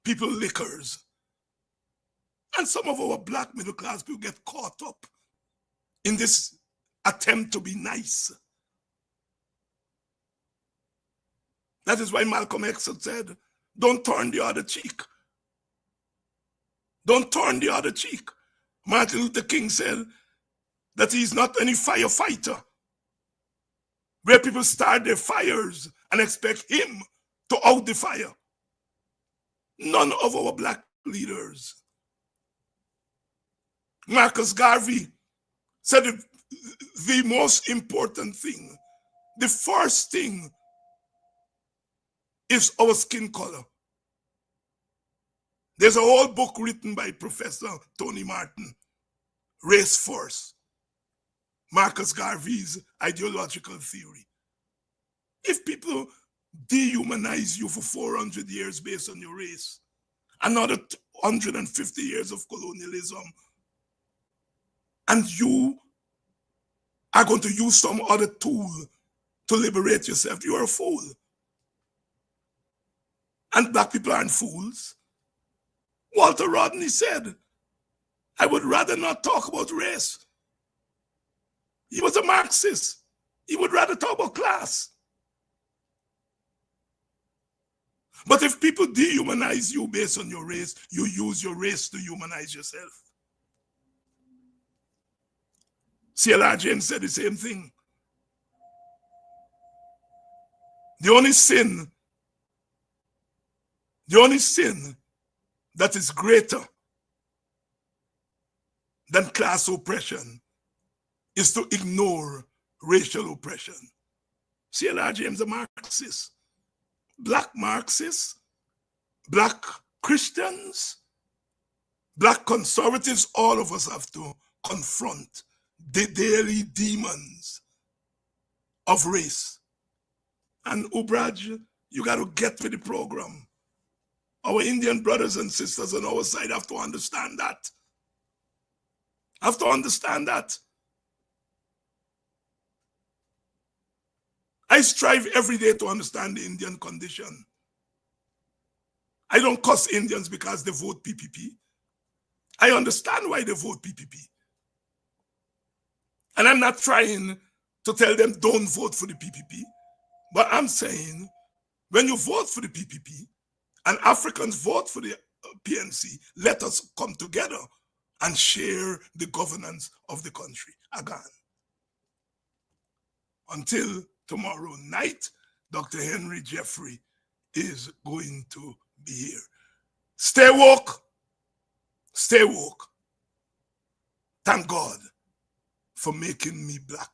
people liquors. And some of our black middle class people get caught up in this attempt to be nice. That is why Malcolm X had said, don't turn the other cheek. Don't turn the other cheek. Martin Luther King said that he's not any firefighter, where people start their fires and expect him to out the fire. None of our black leaders. Marcus Garvey said the most important thing, the first thing is our skin color. There's a whole book written by Professor Tony Martin, Race Force, Marcus Garvey's ideological theory. If people dehumanize you for 400 years based on your race, another 150 years of colonialism, and you are going to use some other tool to liberate yourself, you are a fool. And black people aren't fools. Walter Rodney said, I would rather not talk about race. He was a Marxist. He would rather talk about class. But if people dehumanize you based on your race, you use your race to humanize yourself. C.L.R. James said the same thing. The only sin that is greater than class oppression is to ignore racial oppression. C.L.R. James, a Marxist, black Marxists, black Christians, black conservatives, all of us have to confront the daily demons of race. And Ubraj, you got to get with the program. Our Indian brothers and sisters on our side have to understand that. Have to understand that. I strive every day to understand the Indian condition. I don't cuss Indians because they vote PPP. I understand why they vote PPP. And I'm not trying to tell them don't vote for the PPP. But I'm saying when you vote for the PPP and Africans vote for the PNC, let us come together and share the governance of the country again. Until tomorrow night, Dr. Henry Jeffrey is going to be here. Stay woke. Stay woke. Thank God for making me black.